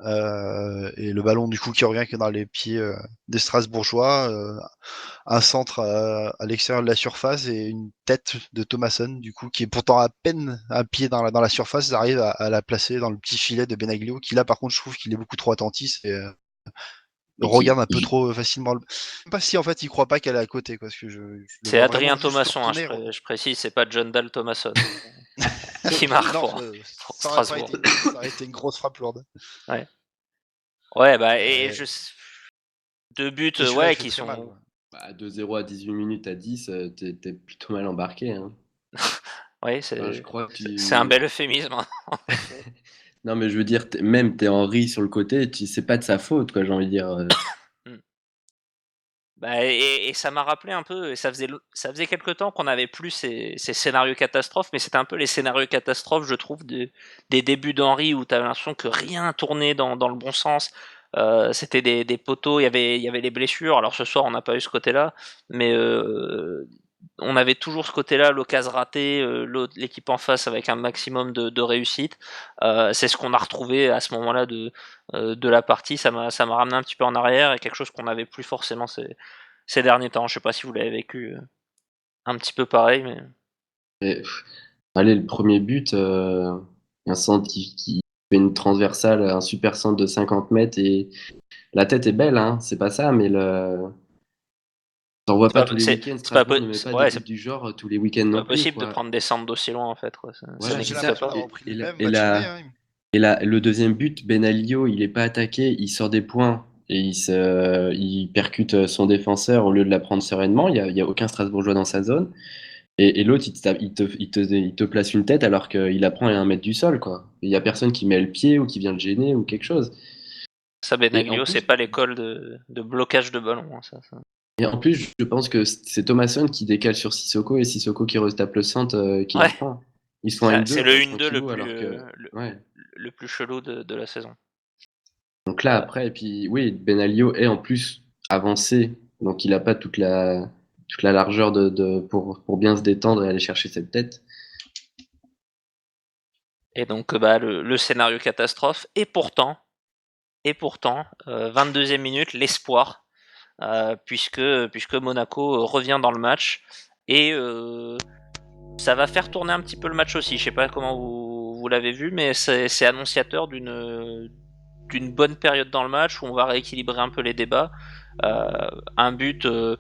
Et le ballon, du coup, qui revient que dans les pieds des Strasbourgeois. Un centre à l'extérieur de la surface et une tête de Thomasson, du coup, qui est pourtant à peine un pied dans la surface, ils arrivent à la placer dans le petit filet de Benaglio, qui là, par contre, je trouve qu'il est beaucoup trop attentif et Et regarde un peu trop facilement. Je sais pas si en fait il croit pas qu'elle est à côté, quoi, parce que je le C'est vois vraiment Adrien juste se Thomasson, hein, retourner. je précise, c'est pas John Dal Thomasson qui Ok, marque non, pour ça aurait pas Strasbourg. été, ça aurait été une grosse frappe lourde. Ouais, ouais, bah et Euh, 2 buts, et celui-là, il ouais, fait qui très mal. sont, Ouais. bah, 2-0 à 18 minutes à 10, t'es plutôt mal embarqué, hein. Ouais. ouais, Enfin, je crois que c'est un bel euphémisme, hein, en effet. Non, mais je veux dire, même t'es en riz sur le côté, c'est pas de sa faute, quoi, j'ai envie de dire. Mm. Bah, et ça m'a rappelé un peu, et ça faisait quelque temps qu'on n'avait plus ces scénarios catastrophes, mais c'était un peu les scénarios catastrophes, je trouve, des débuts d'Henry où tu avais l'impression que rien tournait dans le bon sens. C'était des poteaux, il y avait les blessures. Alors ce soir, on n'a pas eu ce côté-là, mais on avait toujours ce côté-là, l'occasion ratée, l'équipe en face avec un maximum de réussite. C'est ce qu'on a retrouvé à ce moment-là de la partie. Ça m'a ramené un petit peu en arrière et quelque chose qu'on n'avait plus forcément ces derniers temps. Je sais pas si vous l'avez vécu un petit peu pareil, mais Et, allez, le premier but, un centre fait une transversale, un super centre de 50 mètres et la tête est belle, hein, c'est pas ça, mais t'en vois pas tous les week-ends. C'est pas, Strasbourg ne met pas ouais, des c'est buts du genre tous les week-ends non pas plus, possible de quoi. prendre des centres d'aussi loin en fait. Quoi. Ça Voilà, c'est J'ai n'existe ça. l'impression pas. d'avoir pris les mêmes Et match aller. là, le deuxième but, Benalio, il est pas attaqué, il sort des points et il percute son défenseur au lieu de la prendre sereinement. Il y a aucun Strasbourgeois dans sa zone. Et l'autre, il te place une tête alors qu'il apprend à 1 mètre du sol, quoi. Il y a personne qui met le pied ou qui vient le gêner ou quelque chose. Ça, Et en Benaglio, c'est plus, pas l'école de blocage de ballon. Hein, ça. je pense que c'est Thomasson qui décale sur Sissoko et Sissoko qui retape le centre qui la Ouais, prend. Ils sont à c'est 1-2 le 1-2 tranquillou alors que. Ouais. le plus chelou de la saison. Donc là, après, et puis oui, Benalio est en plus avancé, donc il n'a pas toute la largeur pour bien se détendre et aller chercher cette tête. Et donc, bah, le scénario catastrophe. Et pourtant 22e minute, l'espoir, puisque Monaco revient dans le match. Et ça va faire tourner un petit peu le match aussi. Je sais pas comment vous l'avez vu, mais c'est annonciateur d'une bonne période dans le match où on va rééquilibrer un peu les débats. Un but, euh,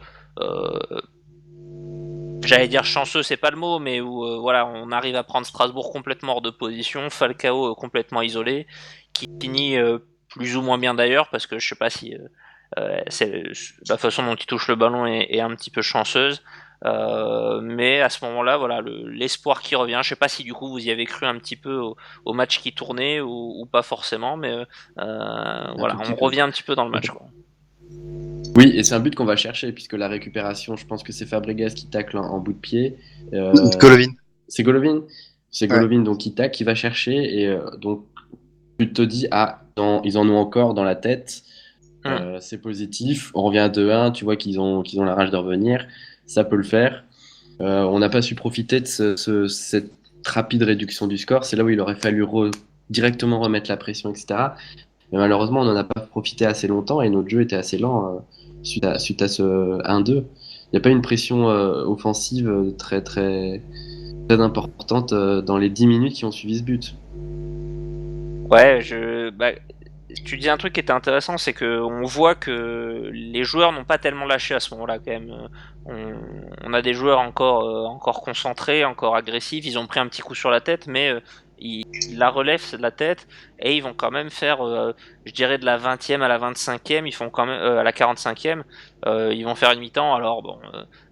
j'allais dire chanceux, c'est pas le mot, mais où voilà, on arrive à prendre Strasbourg complètement hors de position, Falcao complètement isolé, qui finit plus ou moins bien d'ailleurs, parce que je sais pas si la façon dont il touche le ballon est un petit peu chanceuse. Mais à ce moment-là, voilà, l'espoir qui revient. Je sais pas si du coup vous y avez cru un petit peu au match qui tournait ou pas forcément, mais Un voilà, tout on petit peu. revient un petit peu dans le match. Quoi. Oui, et c'est un but qu'on va chercher, puisque la récupération, je pense que c'est Fabregas qui tacle en bout de pied. Golovin. C'est Golovin. C'est Ouais. Golovin donc qui tacle, qui va chercher, et donc tu te dis, ah, ils en ont encore dans la tête, c'est positif, on revient à 2-1, tu vois qu'ils ont la rage de revenir, ça peut le faire. On n'a pas su profiter de cette rapide réduction du score, c'est là où il aurait fallu directement remettre la pression, etc. Mais malheureusement, on n'en a pas profité assez longtemps et notre jeu était assez lent suite à ce 1-2. Il n'y a pas une pression offensive très, très, très importante dans les 10 minutes qui ont suivi ce but. Ouais, tu dis un truc qui était intéressant, c'est que on voit que les joueurs n'ont pas tellement lâché à ce moment-là quand même. On a des joueurs encore concentrés, encore agressifs. Ils ont pris un petit coup sur la tête, mais ils la relèvent de la tête et ils vont quand même faire, je dirais de la 20e à la 25e, ils font quand même à la 45e, ils vont faire une mi-temps. Alors bon,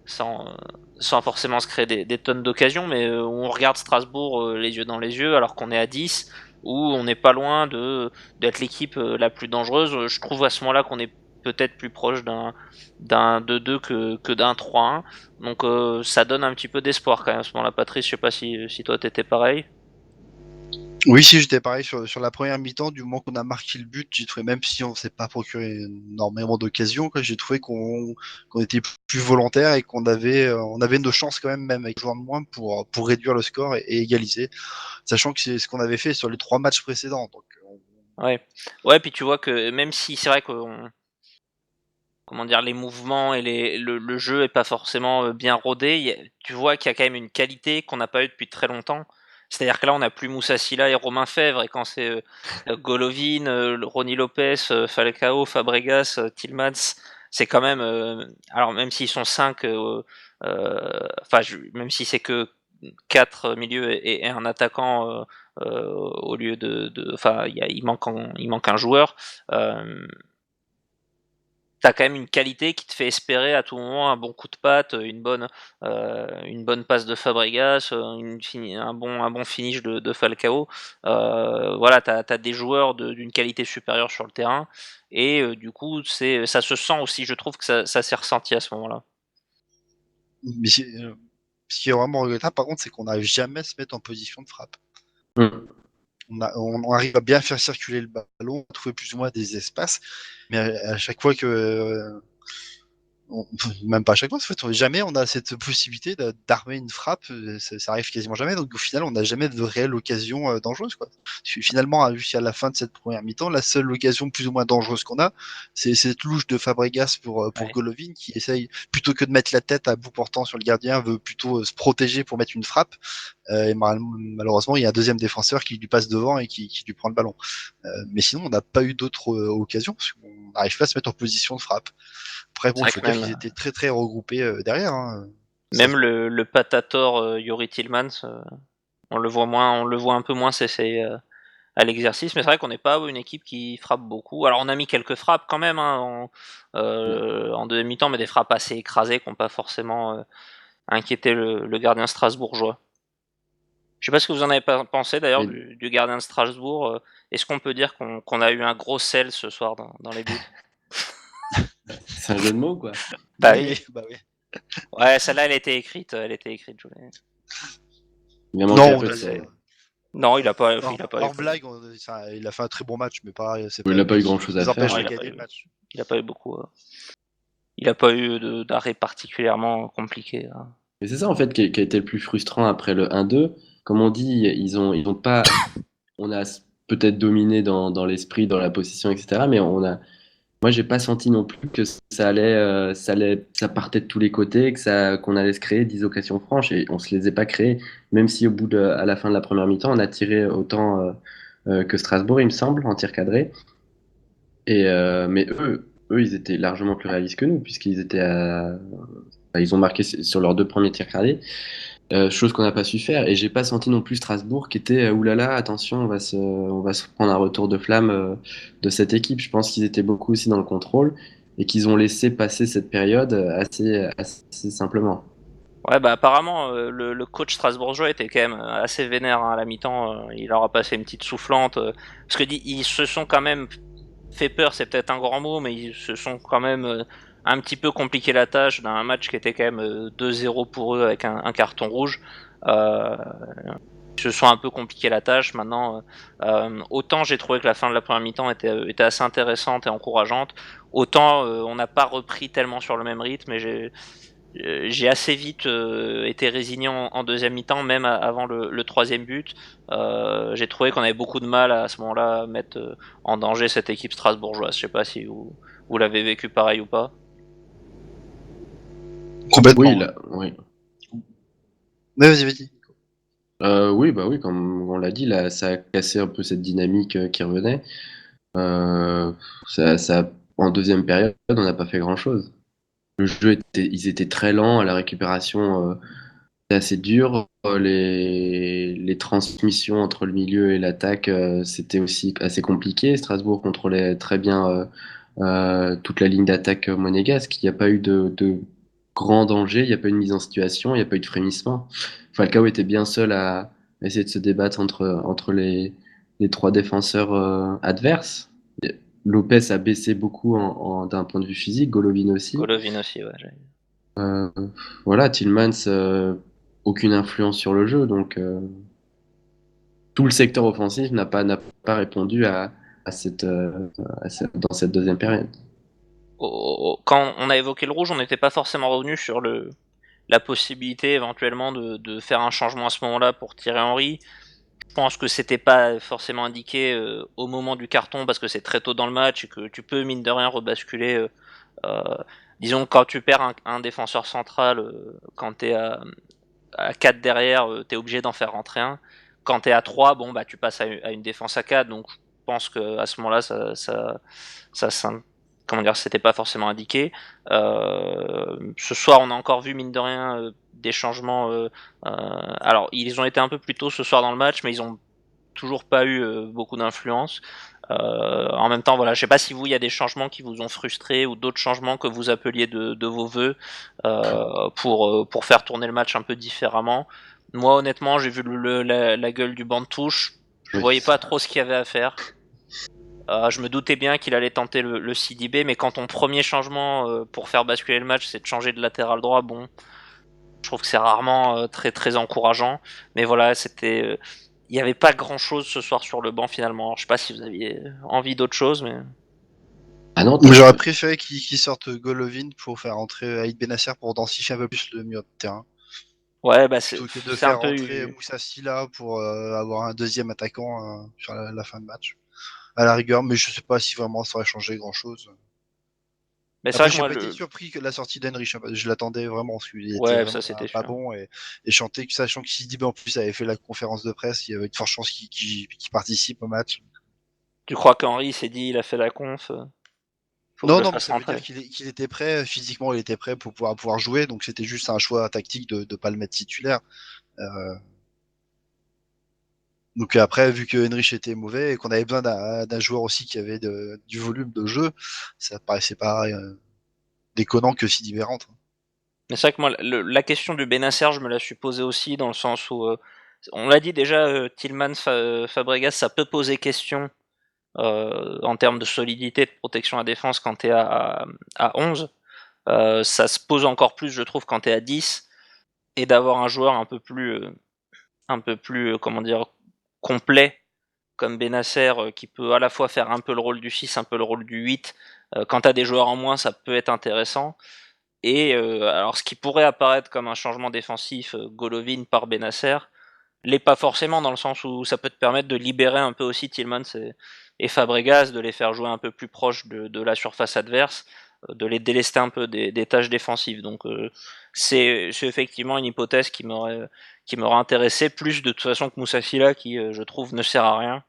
sans forcément se créer des tonnes d'occasions, mais on regarde Strasbourg les yeux dans les yeux alors qu'on est à 10 où on n'est pas loin d'être l'équipe la plus dangereuse. Je trouve à ce moment-là qu'on est peut-être plus proche d'un 2-2 que d'un 3-1. Donc ça donne un petit peu d'espoir quand même à ce moment-là. Patrice, je sais pas si toi t'étais pareil. Oui, si j'étais pareil sur la première mi-temps, du moment qu'on a marqué le but, j'ai trouvé, même si on s'est pas procuré énormément d'occasions, j'ai trouvé qu'on était plus volontaire et on avait nos chances quand même avec un joueur de moins pour réduire le score et égaliser, sachant que c'est ce qu'on avait fait sur les 3 matchs précédents. Donc, Ouais, puis tu vois que même si c'est vrai que comment dire, les mouvements et le jeu est pas forcément bien rodé, tu vois qu'il y a quand même une qualité qu'on n'a pas eu depuis très longtemps. C'est-à-dire que là, on n'a plus Moussa Silla et Romain Fèvre, et quand c'est Golovin, Ronny Lopez, Falcao, Fabregas, Tillmans, c'est quand même. Alors, même s'ils sont 5, même si c'est que 4 milieux et un attaquant au lieu enfin, il manque un joueur. T'as quand même une qualité qui te fait espérer à tout moment un bon coup de patte, une bonne passe de Fabregas, un bon finish de Falcao. Voilà, t'as des joueurs d'une qualité supérieure sur le terrain et du coup ça se sent aussi. Je trouve que ça s'est ressenti à ce moment-là. mais ce qui est vraiment regrettable, par contre, c'est qu'on n'arrive jamais à se mettre en position de frappe. Mm. On arrive à bien faire circuler le ballon, à trouver plus ou moins des espaces, mais à chaque fois que Même pas à chaque fois, en fait, jamais on a cette possibilité d'armer une frappe, ça arrive quasiment jamais, donc au final on n'a jamais de réelle occasion dangereuse, quoi. Finalement, jusqu'à la fin de cette première mi-temps, la seule occasion plus ou moins dangereuse qu'on a, c'est cette louche de Fabregas pour Golovin, qui essaye, plutôt que de mettre la tête à bout portant sur le gardien, veut plutôt se protéger pour mettre une frappe, et malheureusement il y a un deuxième défenseur qui lui passe devant et qui lui prend le ballon. Mais sinon on n'a pas eu d'autres occasions, parce qu'on n'arrive pas à se mettre en position de frappe. Après, bon, il faut dire qu'ils étaient très très regroupés derrière. Hein. Même le patator Yuri Tillmans, on le voit un peu moins s'essayer à l'exercice, mais c'est vrai qu'on n'est pas une équipe qui frappe beaucoup. Alors on a mis quelques frappes quand même en deuxième mi-temps, mais des frappes assez écrasées qui n'ont pas forcément inquiété le gardien strasbourgeois. Je sais pas ce que vous en avez pensé d'ailleurs du gardien de Strasbourg. Est-ce qu'on peut dire qu'on a eu un gros sel ce soir dans les buts? C'est un jeu de mots, quoi. Bah oui. Ouais, celle-là, elle était écrite. Il a manqué Non, un peu de sel. Non, il a pas. Hors blague, il a fait un très bon match, mais pas. Il n'a pas eu grand-chose à faire. De gagner le match. Il a pas eu beaucoup. Il a pas eu d'arrêt particulièrement compliqué. Hein. Mais c'est ça en fait qui a été le plus frustrant après le 1-2. Comme on dit, ils ont pas. On a peut-être dominé dans l'esprit, dans la position, etc. Mais moi, j'ai pas senti non plus que ça partait de tous les côtés, qu'on allait se créer 10 occasions franches et on se les a pas créées. Même si à la fin de la première mi-temps, on a tiré autant que Strasbourg, il me semble, en tir cadré. Mais eux, ils étaient largement plus réalistes que nous puisqu'ils étaient ils ont marqué sur leurs 2 premiers tirs cadrés. Chose qu'on n'a pas su faire et j'ai pas senti non plus Strasbourg qui était oulala, attention, on va se prendre un retour de flamme de cette équipe. Je pense qu'ils étaient beaucoup aussi dans le contrôle et qu'ils ont laissé passer cette période assez simplement. Ouais, bah apparemment le coach strasbourgeois était quand même assez vénère à la mi-temps. Il leur a passé une petite soufflante parce que ils se sont quand même fait peur, c'est peut-être un grand mot, mais ils se sont quand même un petit peu compliqué la tâche d'un match qui était quand même 2-0 pour eux avec un carton rouge. Ils se sont un peu compliqué la tâche. Maintenant, autant j'ai trouvé que la fin de la première mi-temps était assez intéressante et encourageante, autant on n'a pas repris tellement sur le même rythme et j'ai assez vite été résigné en deuxième mi-temps, même avant le troisième but. J'ai trouvé qu'on avait beaucoup de mal à ce moment-là à mettre en danger cette équipe strasbourgeoise. Je sais pas si vous l'avez vécu pareil ou pas. Complètement. Oui. Mais vas-y. Oui, bah oui, comme on l'a dit, là, ça a cassé un peu cette dynamique qui revenait. En deuxième période, on n'a pas fait grand-chose. Ils étaient très lents à la récupération, c'était assez dur. Les transmissions entre le milieu et l'attaque, c'était aussi assez compliqué. Strasbourg contrôlait très bien toute la ligne d'attaque monégasque. Il n'y a pas eu de grand danger, il n'y a pas eu de mise en situation, il n'y a pas eu de frémissement. Falcao était bien seul à essayer de se débattre entre les 3 défenseurs adverses. Lopez a baissé beaucoup d'un point de vue physique, Golovin aussi. Golovin aussi, ouais. Voilà, Tillmans, aucune influence sur le jeu, donc tout le secteur offensif n'a pas répondu dans cette deuxième période. Quand on a évoqué le rouge, on n'était pas forcément revenu sur la possibilité éventuellement de faire un changement à ce moment-là pour Thierry Henry. Je pense que c'était pas forcément indiqué au moment du carton parce que c'est très tôt dans le match et que tu peux mine de rien rebasculer. Disons que quand tu perds un défenseur central, quand t'es à 4 derrière, t'es obligé d'en faire rentrer un. Quand t'es à 3, bon bah tu passes à une défense à 4, donc je pense que à ce moment-là comment dire, c'était pas forcément indiqué. Ce soir, on a encore vu mine de rien des changements. Alors, ils ont été un peu plus tôt ce soir dans le match, mais ils ont toujours pas eu beaucoup d'influence. En même temps, voilà, je sais pas si vous, il y a des changements qui vous ont frustré ou d'autres changements que vous appeliez de vos voeux pour faire tourner le match un peu différemment. Moi, honnêtement, j'ai vu la gueule du banc de touche. Je voyais pas trop ce qu'il y avait à faire. Je me doutais bien qu'il allait tenter le CDB, mais quand ton premier changement pour faire basculer le match, c'est de changer de latéral droit, bon, je trouve que c'est rarement très très encourageant. Mais voilà, c'était, il n'y avait pas grand chose ce soir sur le banc finalement. Alors, je sais pas si vous aviez envie d'autre chose, mais À Nantes, Moi, j'aurais préféré qu'il sorte Golovin pour faire entrer Aïd Benasser pour densifier un peu plus le milieu de terrain. Ouais, bah Plutôt que de c'est un faire peu. rentrer Moussa Silla pour avoir un deuxième attaquant sur la fin de match. À la rigueur, mais je sais pas si vraiment ça aurait changé grand chose. Mais c'est Après, vrai que j'ai moi, pas été surpris que la sortie d'Henrich, hein, je l'attendais vraiment, parce qu'il était ouais, vraiment ça c'était pas sûr. bon, et sachant que Sidibé en plus avait fait la conférence de presse, il y avait de fortes chances qu'il participe au match. Tu crois qu'Henri s'est dit, il a fait la conf, faut que je Non, le non, mais fasse ça veut dire rentrer. qu'il était prêt, physiquement il était prêt pour pouvoir jouer, donc c'était juste un choix tactique de pas le mettre titulaire. Euh, Donc après, vu que Henrich était mauvais et qu'on avait besoin d'un joueur aussi qui avait du volume de jeu, ça paraissait pas déconnant que Sidibé rentre. Mais c'est vrai que moi, la question du Benacer, je me la suis posée aussi, dans le sens où, on l'a dit déjà, Tillman, Fabregas, ça peut poser question en termes de solidité, de protection à défense quand t'es à 11. Ça se pose encore plus, je trouve, quand t'es à 10, et d'avoir un joueur un peu plus comment dire, complet, comme Benacer, qui peut à la fois faire un peu le rôle du 6, un peu le rôle du 8. Quand t'as des joueurs en moins, ça peut être intéressant. Et alors, ce qui pourrait apparaître comme un changement défensif, Golovin par Benacer, l'est pas forcément, dans le sens où ça peut te permettre de libérer un peu aussi Tillmans et Fabregas, de les faire jouer un peu plus proche de la surface adverse, de les délester un peu des tâches défensives. Donc c'est effectivement une hypothèse qui m'aurait intéressé, plus de toute façon que Moussa Fila, qui je trouve ne sert à rien,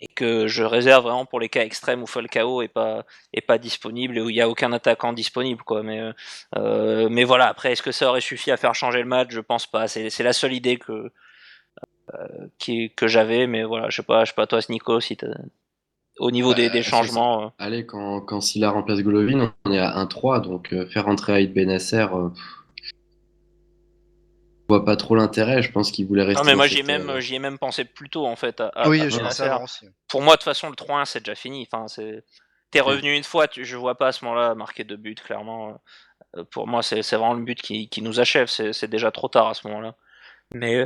et que je réserve vraiment pour les cas extrêmes où Falcao est pas disponible et où il y a aucun attaquant disponible, quoi. Mais voilà, après, est-ce que ça aurait suffi à faire changer le match? Je pense pas. C'est la seule idée que j'avais, mais voilà, je sais pas toi, Nico, si au niveau des changements. Allez, quand Silla remplace Golovin, on est à 1-3, donc faire rentrer Aïd Benasser, je vois pas trop l'intérêt. Je pense qu'il voulait Non, rester mais dans moi cette. j'y ai même pensé plus tôt, en fait, à Oui, j'ai pensé Benacer. avant aussi. Pour moi, de toute façon, le 3-1 c'est déjà fini. Enfin, t'es Ok. revenu une fois, je vois pas à ce moment-là marquer deux buts, clairement. Pour moi, c'est vraiment le but qui nous achève. C'est déjà trop tard à ce moment-là. Mais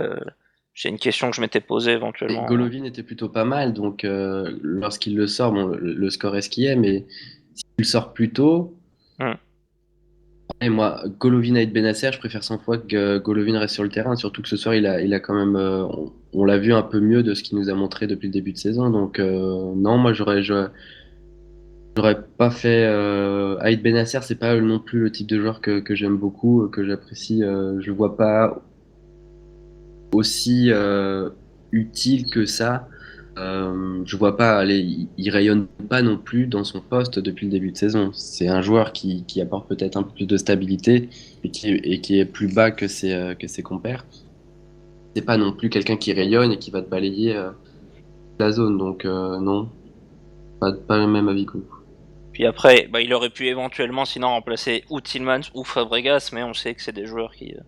j'ai une question que je m'étais posée Et éventuellement. Golovin était plutôt pas mal, donc lorsqu'il le sort, bon, le score est ce qu'il est, mais s'il le sort plus tôt, Hmm. et moi, Golovin Aïd Benasser, je préfère 100 fois que Golovin reste sur le terrain, surtout que ce soir, il a quand même, on l'a vu un peu mieux de ce qu'il nous a montré depuis le début de saison, donc non, moi, j'aurais pas fait. Aïd Benasser, c'est pas non plus le type de joueur que j'aime beaucoup, que j'apprécie. Je vois pas aussi utile que ça. Je vois pas, allez, il rayonne pas non plus dans son poste depuis le début de saison. C'est un joueur qui apporte peut-être un peu plus de stabilité et qui est plus bas que ses compères. C'est pas non plus quelqu'un qui rayonne et qui va te balayer la zone. Donc non, pas le même avis que vous. Puis après, bah, il aurait pu éventuellement sinon remplacer ou Tillmans ou Fabregas, mais on sait que c'est des joueurs qui sont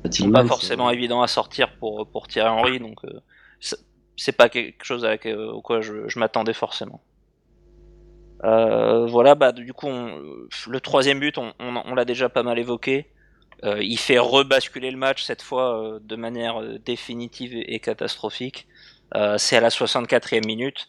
pas Tillmans, forcément évidents à sortir pour Thierry Henry, donc c'est c'est pas quelque chose auquel je m'attendais forcément. Voilà, bah du coup, le troisième but, on l'a déjà pas mal évoqué. Il fait rebasculer le match cette fois de manière définitive et catastrophique. C'est à la 64e minute.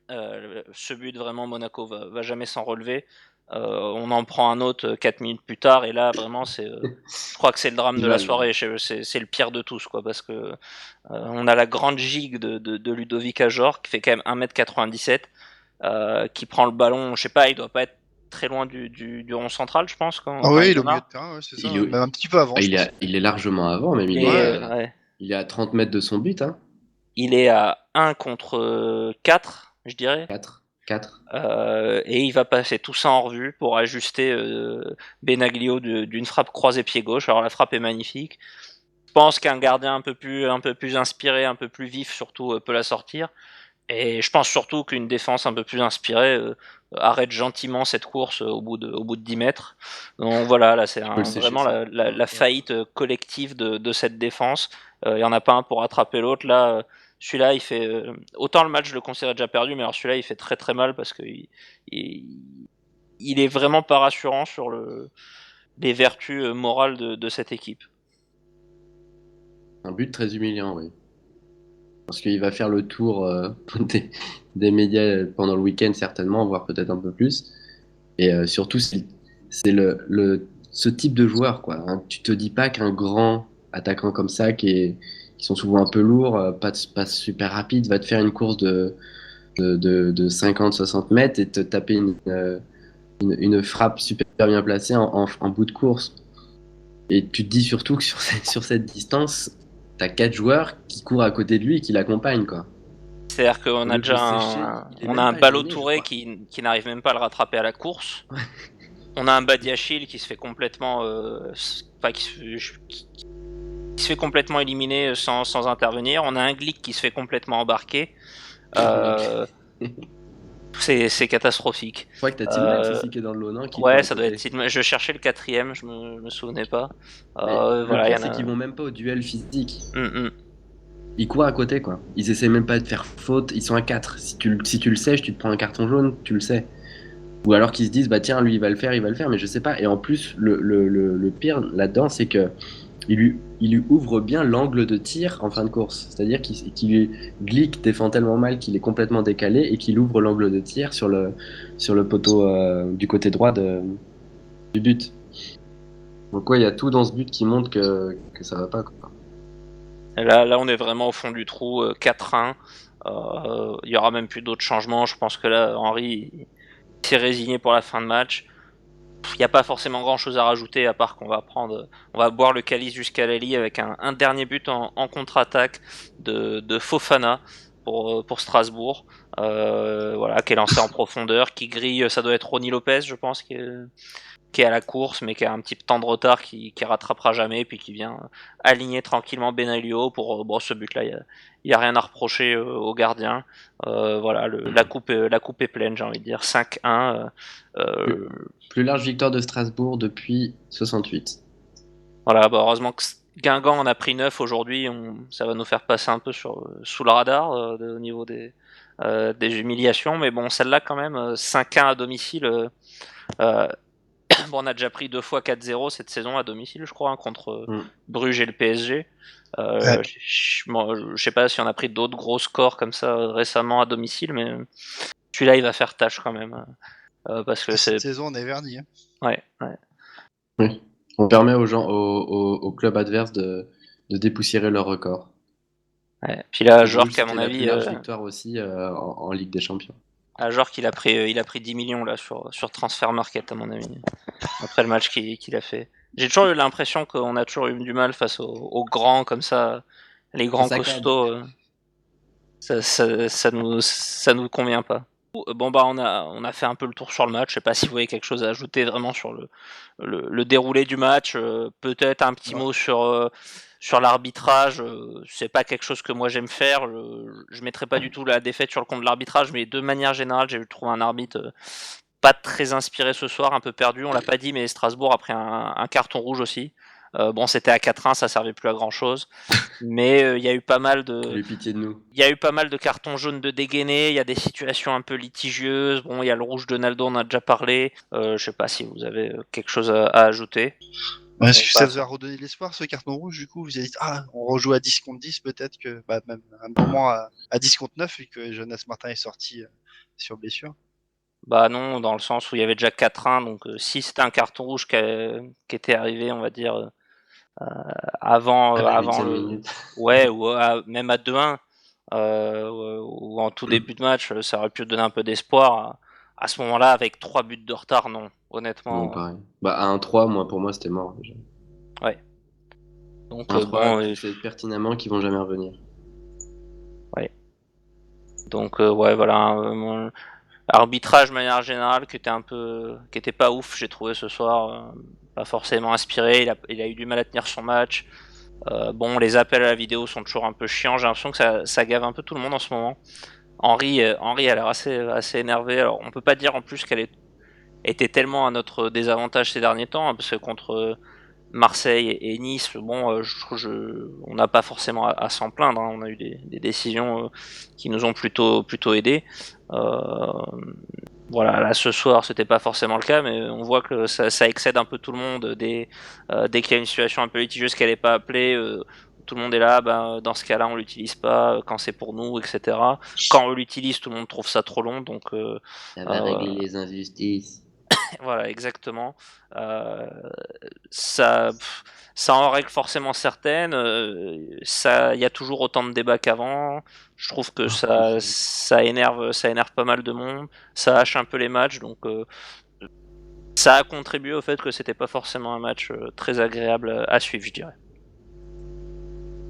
Ce but, vraiment, Monaco va jamais s'en relever. On en prend un autre 4 minutes plus tard, et là, vraiment, je crois que c'est le drame de la Ivan. soirée. C'est le pire de tous, quoi, parce que on a la grande gigue de Ludovic Ajor, qui fait quand même 1m97, qui prend le ballon, je sais pas, il doit pas être très loin du rond central, je pense, Ah quand oui, il il est au en milieu de a. terrain, ouais, c'est ça. Il Ouais. est, Même un petit peu avant, je pense. il est largement avant, même Ouais. Ouais, il est à 30 mètres de son but, hein. il est à 1 contre 4, je dirais. 4. Et il va passer tout ça en revue pour ajuster Benaglio d'une frappe croisée pied gauche. Alors la frappe est magnifique. Je pense qu'un gardien un peu plus inspiré, un peu plus vif surtout, peut la sortir. Et je pense surtout qu'une défense un peu plus inspirée arrête gentiment cette course au bout de 10 mètres. Donc voilà, là c'est Il faut le sécher, vraiment ça. la faillite collective de cette défense. Il n'y en a pas un pour rattraper l'autre. Là, celui-là, il fait. Autant le match, je le considère déjà perdu, mais alors celui-là, il fait très très mal parce qu'il il, il est vraiment pas rassurant sur les vertus morales de cette équipe. Un but très humiliant, oui. parce qu'il va faire le tour des médias pendant le week-end certainement, voire peut-être un peu plus. Et surtout, c'est ce type de joueur, quoi. Hein. Tu te dis pas qu'un grand attaquant comme ça, qui sont souvent un peu lourds, pas super rapides, va te faire une course de 50-60 mètres et te taper une frappe super bien placée en bout de course. Et tu te dis surtout que sur cette distance, t'as 4 joueurs qui courent à côté de lui et qui l'accompagnent, quoi. C'est-à-dire qu'on Au a lieu de le déjà sécher, il est on a même un pas gêné, je Ballo-Touré crois. qui n'arrive même pas à le rattraper à la course. On a un Badiachil qui se fait complètement, qui se fait complètement éliminer sans intervenir. On a un Glick qui se fait complètement embarquer. Euh, c'est catastrophique. Je crois que t'as Tillmans aussi qui est dans le lot, non? Qui court Ouais, à ça doit être côté. Sidman. Je cherchais le quatrième, je me souvenais pas. Mais le Voilà, il y pire, en c'est a. qu'ils vont même pas au duel physique. Mm, mm. Ils courent à côté, quoi. Ils essaient même pas de faire faute. Ils sont à 4. Si tu le sèches, tu te prends un carton jaune, tu le sais. Ou alors qu'ils se disent, bah tiens, lui, il va le faire, mais je sais pas. Et en plus, le pire là-dedans, c'est que il lui ouvre bien l'angle de tir en fin de course. C'est-à-dire Glick défend tellement mal qu'il est complètement décalé et qu'il ouvre l'angle de tir sur le poteau du côté droit du but. Donc ouais, il y a tout dans ce but qui montre que ça va pas, quoi. Et là, on est vraiment au fond du trou, 4-1. Il y aura même plus d'autres changements. Je pense que là, Henry il s'est résigné pour la fin de match. Il n'y a pas forcément grand chose à rajouter à part on va boire le calice jusqu'à Lali avec un dernier but en contre-attaque de Fofana pour Strasbourg, voilà, qui est lancé en profondeur, qui grille, ça doit être Ronny Lopez, je pense, qui est à la course, mais qui a un petit temps de retard, qui rattrapera jamais, puis qui vient aligner tranquillement Benaglio pour bon, ce but-là. Il y a rien à reprocher au gardien. Voilà, la coupe est pleine, j'ai envie de dire 5-1. Plus, plus large victoire de Strasbourg depuis 68. Voilà, bah heureusement que Guingamp en a pris 9 aujourd'hui, ça va nous faire passer un peu sous le radar au niveau des humiliations, mais bon, celle-là quand même, 5-1 à domicile. Euh, bon, on a déjà pris 2 fois 4-0 cette saison à domicile, je crois, hein, contre Mm. Bruges et le PSG. Ouais. Je sais pas si on a pris d'autres gros scores comme ça récemment à domicile, mais celui-là, il va faire tâche quand même. Parce que Cette c'est... saison, on est verni. Hein. Ouais, ouais. Oui. On permet aux gens, au club adverse de dépoussiérer leur record. Ouais. Puis là, Pour Jork, Bruges, à mon c'était la plus avis, large victoire aussi en Ligue des Champions. Jork, il a pris 10 millions là sur Transfer Market, à mon avis, après le match qu'il a fait. J'ai toujours eu l'impression qu'on a toujours eu du mal face aux grands comme ça, les Ça grands saccade. costauds. Ça nous convient pas. Bon bah on a fait un peu le tour sur le match. Je sais pas si vous voyez quelque chose à ajouter vraiment sur le déroulé du match. Peut-être un petit Ouais. mot sur l'arbitrage. C'est pas quelque chose que moi j'aime faire. Je mettrai pas du tout la défaite sur le compte de l'arbitrage, mais de manière générale, j'ai trouvé un arbitre pas très inspiré ce soir, un peu perdu. On l'a pas dit, mais Strasbourg a pris un carton rouge aussi. Bon, c'était à 4-1, ça servait plus à grand chose. Mais il y a eu pas mal Il a de eu pitié de nous. il y a eu pas mal de cartons jaunes de dégainés, il y a des situations un peu litigieuses. Bon, il y a le rouge de Naldo, on en a déjà parlé. Je sais pas si vous avez quelque chose à ajouter. Ouais, est-ce On que ça passe. vous a redonné de l'espoir, ce carton rouge, du coup? Vous avez dit, ah, on rejoue à 10 contre 10, peut-être que, bah, même un moment à 10 contre 9, vu que Jonas Martin est sorti sur blessure. Bah non, dans le sens où il y avait déjà 4-1, donc si c'était un carton rouge qui était arrivé, on va dire, À la avant huitième le... minute. Ouais, ou même à 2-1, ou en tout début de match, ça aurait pu donner un peu d'espoir. À ce moment-là, avec 3 buts de retard, non. Non, Honnêtement, pareil. Bah, à 1-3, pour moi, c'était mort, déjà. ouais. Donc 1-3, bon, tu sais pertinemment qu'ils vont jamais revenir. ouais. Donc ouais, voilà. Arbitrage de manière générale qui était pas ouf, j'ai trouvé ce soir. Pas forcément inspiré. Il a eu du mal à tenir son match. Bon, les appels à la vidéo sont toujours un peu chiants. J'ai l'impression que ça gave un peu tout le monde en ce moment. Henry a l'air assez énervé. Alors, on peut pas dire en plus qu'elle était tellement à notre désavantage ces derniers temps, hein, parce que contre Marseille et Nice, bon, on n'a pas forcément à s'en plaindre. Hein. On a eu des décisions qui nous ont plutôt aidés. Euh, voilà, là ce soir, c'était pas forcément le cas, mais on voit que ça excède un peu tout le monde. Dès qu'il y a une situation un peu litigieuse qu'elle n'est pas appelée, tout le monde est là, dans ce cas-là on l'utilise pas quand c'est pour nous, etc. Quand on l'utilise, tout le monde trouve ça trop long, donc Ça va euh, régler les injustices. voilà, exactement. Euh, ça, ça en règle forcément certaines. Il y a toujours autant de débats qu'avant. Je trouve que ça énerve pas mal de monde. Ça hache un peu les matchs, donc ça a contribué au fait que c'était pas forcément un match très agréable à suivre, je dirais.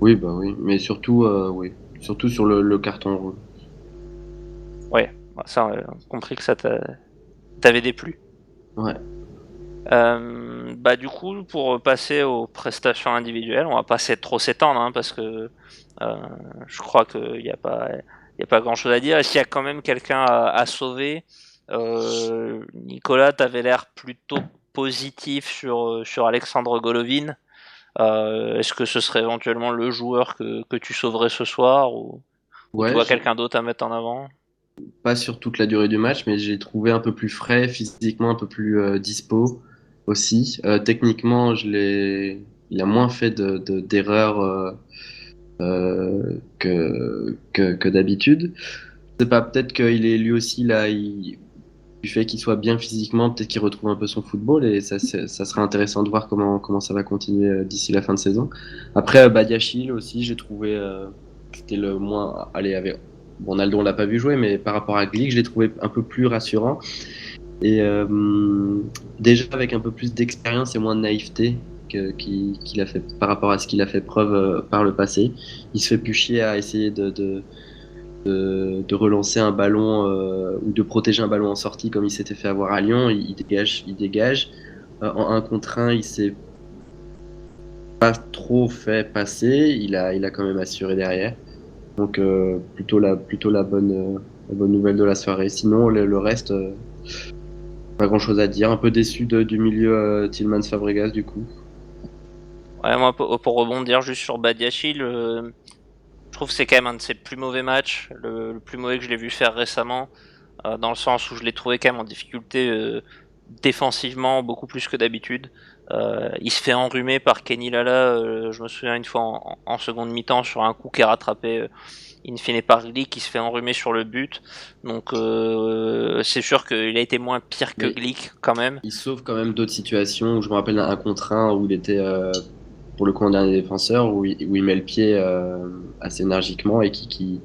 Oui, bah oui, mais surtout, oui. Surtout sur le carton rouge. Ouais, ça, on a compris que ça t'avait déplu. Ouais. Du coup, pour passer aux prestations individuelles, on va pas trop s'étendre, hein, parce que euh, je crois qu'il y a pas grand chose à dire. Est-ce qu'il y a quand même quelqu'un à sauver? Nicolas, t'avais l'air plutôt positif sur Alexandre Golovin. Est-ce que ce serait éventuellement le joueur que tu sauverais ce soir, ou tu Ouais, vois quelqu'un d'autre à mettre en avant? pas sur toute la durée du match, mais j'ai trouvé un peu plus frais, physiquement un peu plus dispo aussi. Techniquement, il a moins fait d'erreurs que d'habitude. C'est pas peut-être qu'il est lui aussi là, du fait qu'il soit bien physiquement, peut-être qu'il retrouve un peu son football et ça sera intéressant de voir comment ça va continuer d'ici la fin de saison. Après, Badiachil aussi, j'ai trouvé que c'était le moins. Allez, bon, Naldo, on l'a pas vu jouer, mais par rapport à Glick, je l'ai trouvé un peu plus rassurant et déjà avec un peu plus d'expérience et moins de naïveté qu'il a fait par rapport à ce qu'il a fait preuve par le passé. Il se fait plus chier à essayer de relancer un ballon ou de protéger un ballon en sortie comme il s'était fait avoir à Lyon. Il dégage, il dégage. En 1 contre 1, il s'est pas trop fait passer. Il a quand même assuré derrière. Donc plutôt la bonne nouvelle de la soirée. Sinon, le reste, pas grand-chose à dire. Un peu déçu du milieu Tillmans Fabregas du coup. Ouais, moi, pour rebondir juste sur Badiachil, je trouve que c'est quand même un de ses plus mauvais matchs, le plus mauvais que je l'ai vu faire récemment, dans le sens où je l'ai trouvé quand même en difficulté défensivement beaucoup plus que d'habitude. Il se fait enrhumer par Kenny Lala, je me souviens une fois en seconde mi-temps sur un coup qui est rattrapé in fine par Glick, qui se fait enrhumer sur le but. Donc c'est sûr qu'il a été moins pire que Mais Glick quand même. il sauve quand même d'autres situations. Je me rappelle un contre un où il était pour le coup en dernier défenseur, où il met le pied assez énergiquement et il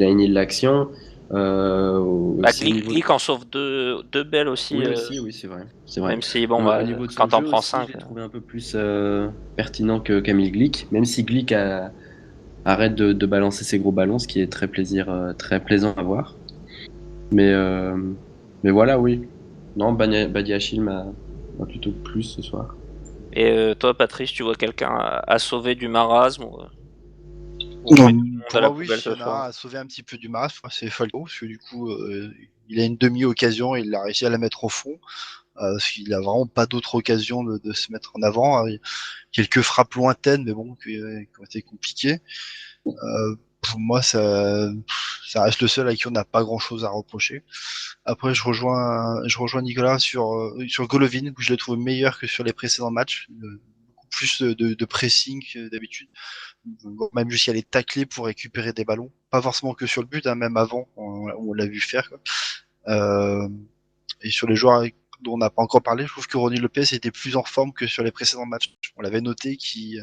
a gagné de l'action. Aussi au niveau. Glick en sauve deux belles aussi, Oui, aussi, oui, c'est vrai. C'est vrai. même si Au niveau de son quand t'en jeu prends aussi, je 5. l'ai trouvé un peu plus pertinent que Camille Glick, même si Glick arrête de balancer ses gros ballons, ce qui est très plaisant à voir. Mais, euh, mais voilà, oui. Non, Badiachil m'a plutôt plu ce soir. Et toi, Patrice, tu vois quelqu'un à sauver du marasme, ou on Non, met tout le monde à pour la moi, oui, poubelle il y ce en a un soir? à sauver un petit peu du marasme, c'est Falco, parce que du coup, il a une demi-occasion, il a réussi à la mettre au fond, parce qu'il a vraiment pas d'autre occasion de se mettre en avant. Quelques frappes lointaines, mais bon, qui ont été compliquées. Pour moi, ça reste le seul à qui on n'a pas grand-chose à reprocher. Après, je rejoins Nicolas sur Golovin, où je l'ai trouvé meilleur que sur les précédents matchs. Beaucoup plus de pressing que d'habitude. Même jusqu'à les tacler pour récupérer des ballons. Pas forcément que sur le but, hein, même avant, on l'a vu faire. Quoi. Euh, et sur les joueurs dont on n'a pas encore parlé, je trouve que Ronny Lopez était plus en forme que sur les précédents matchs. On l'avait noté qu'il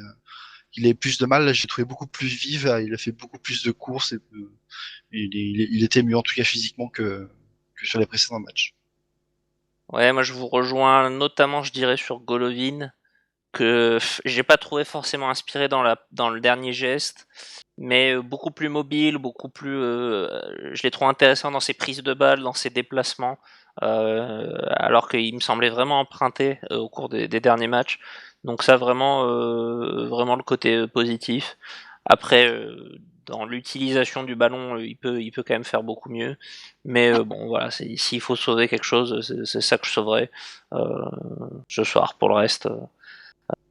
avait plus de mal. Là, j'ai trouvé beaucoup plus vif. Il a fait beaucoup plus de courses. Il était mieux, en tout cas physiquement, que sur les précédents matchs. Ouais, moi je vous rejoins notamment, je dirais, sur Golovin, que j'ai pas trouvé forcément inspiré dans le dernier geste, mais beaucoup plus mobile, je l'ai trouvé intéressant dans ses prises de balles, dans ses déplacements, alors qu'il me semblait vraiment emprunté au cours des derniers matchs. Donc ça vraiment le côté positif. Après, dans l'utilisation du ballon, il peut quand même faire beaucoup mieux. Mais bon, voilà, s'il faut sauver quelque chose, c'est ça que je sauverai euh, ce soir. Pour le reste,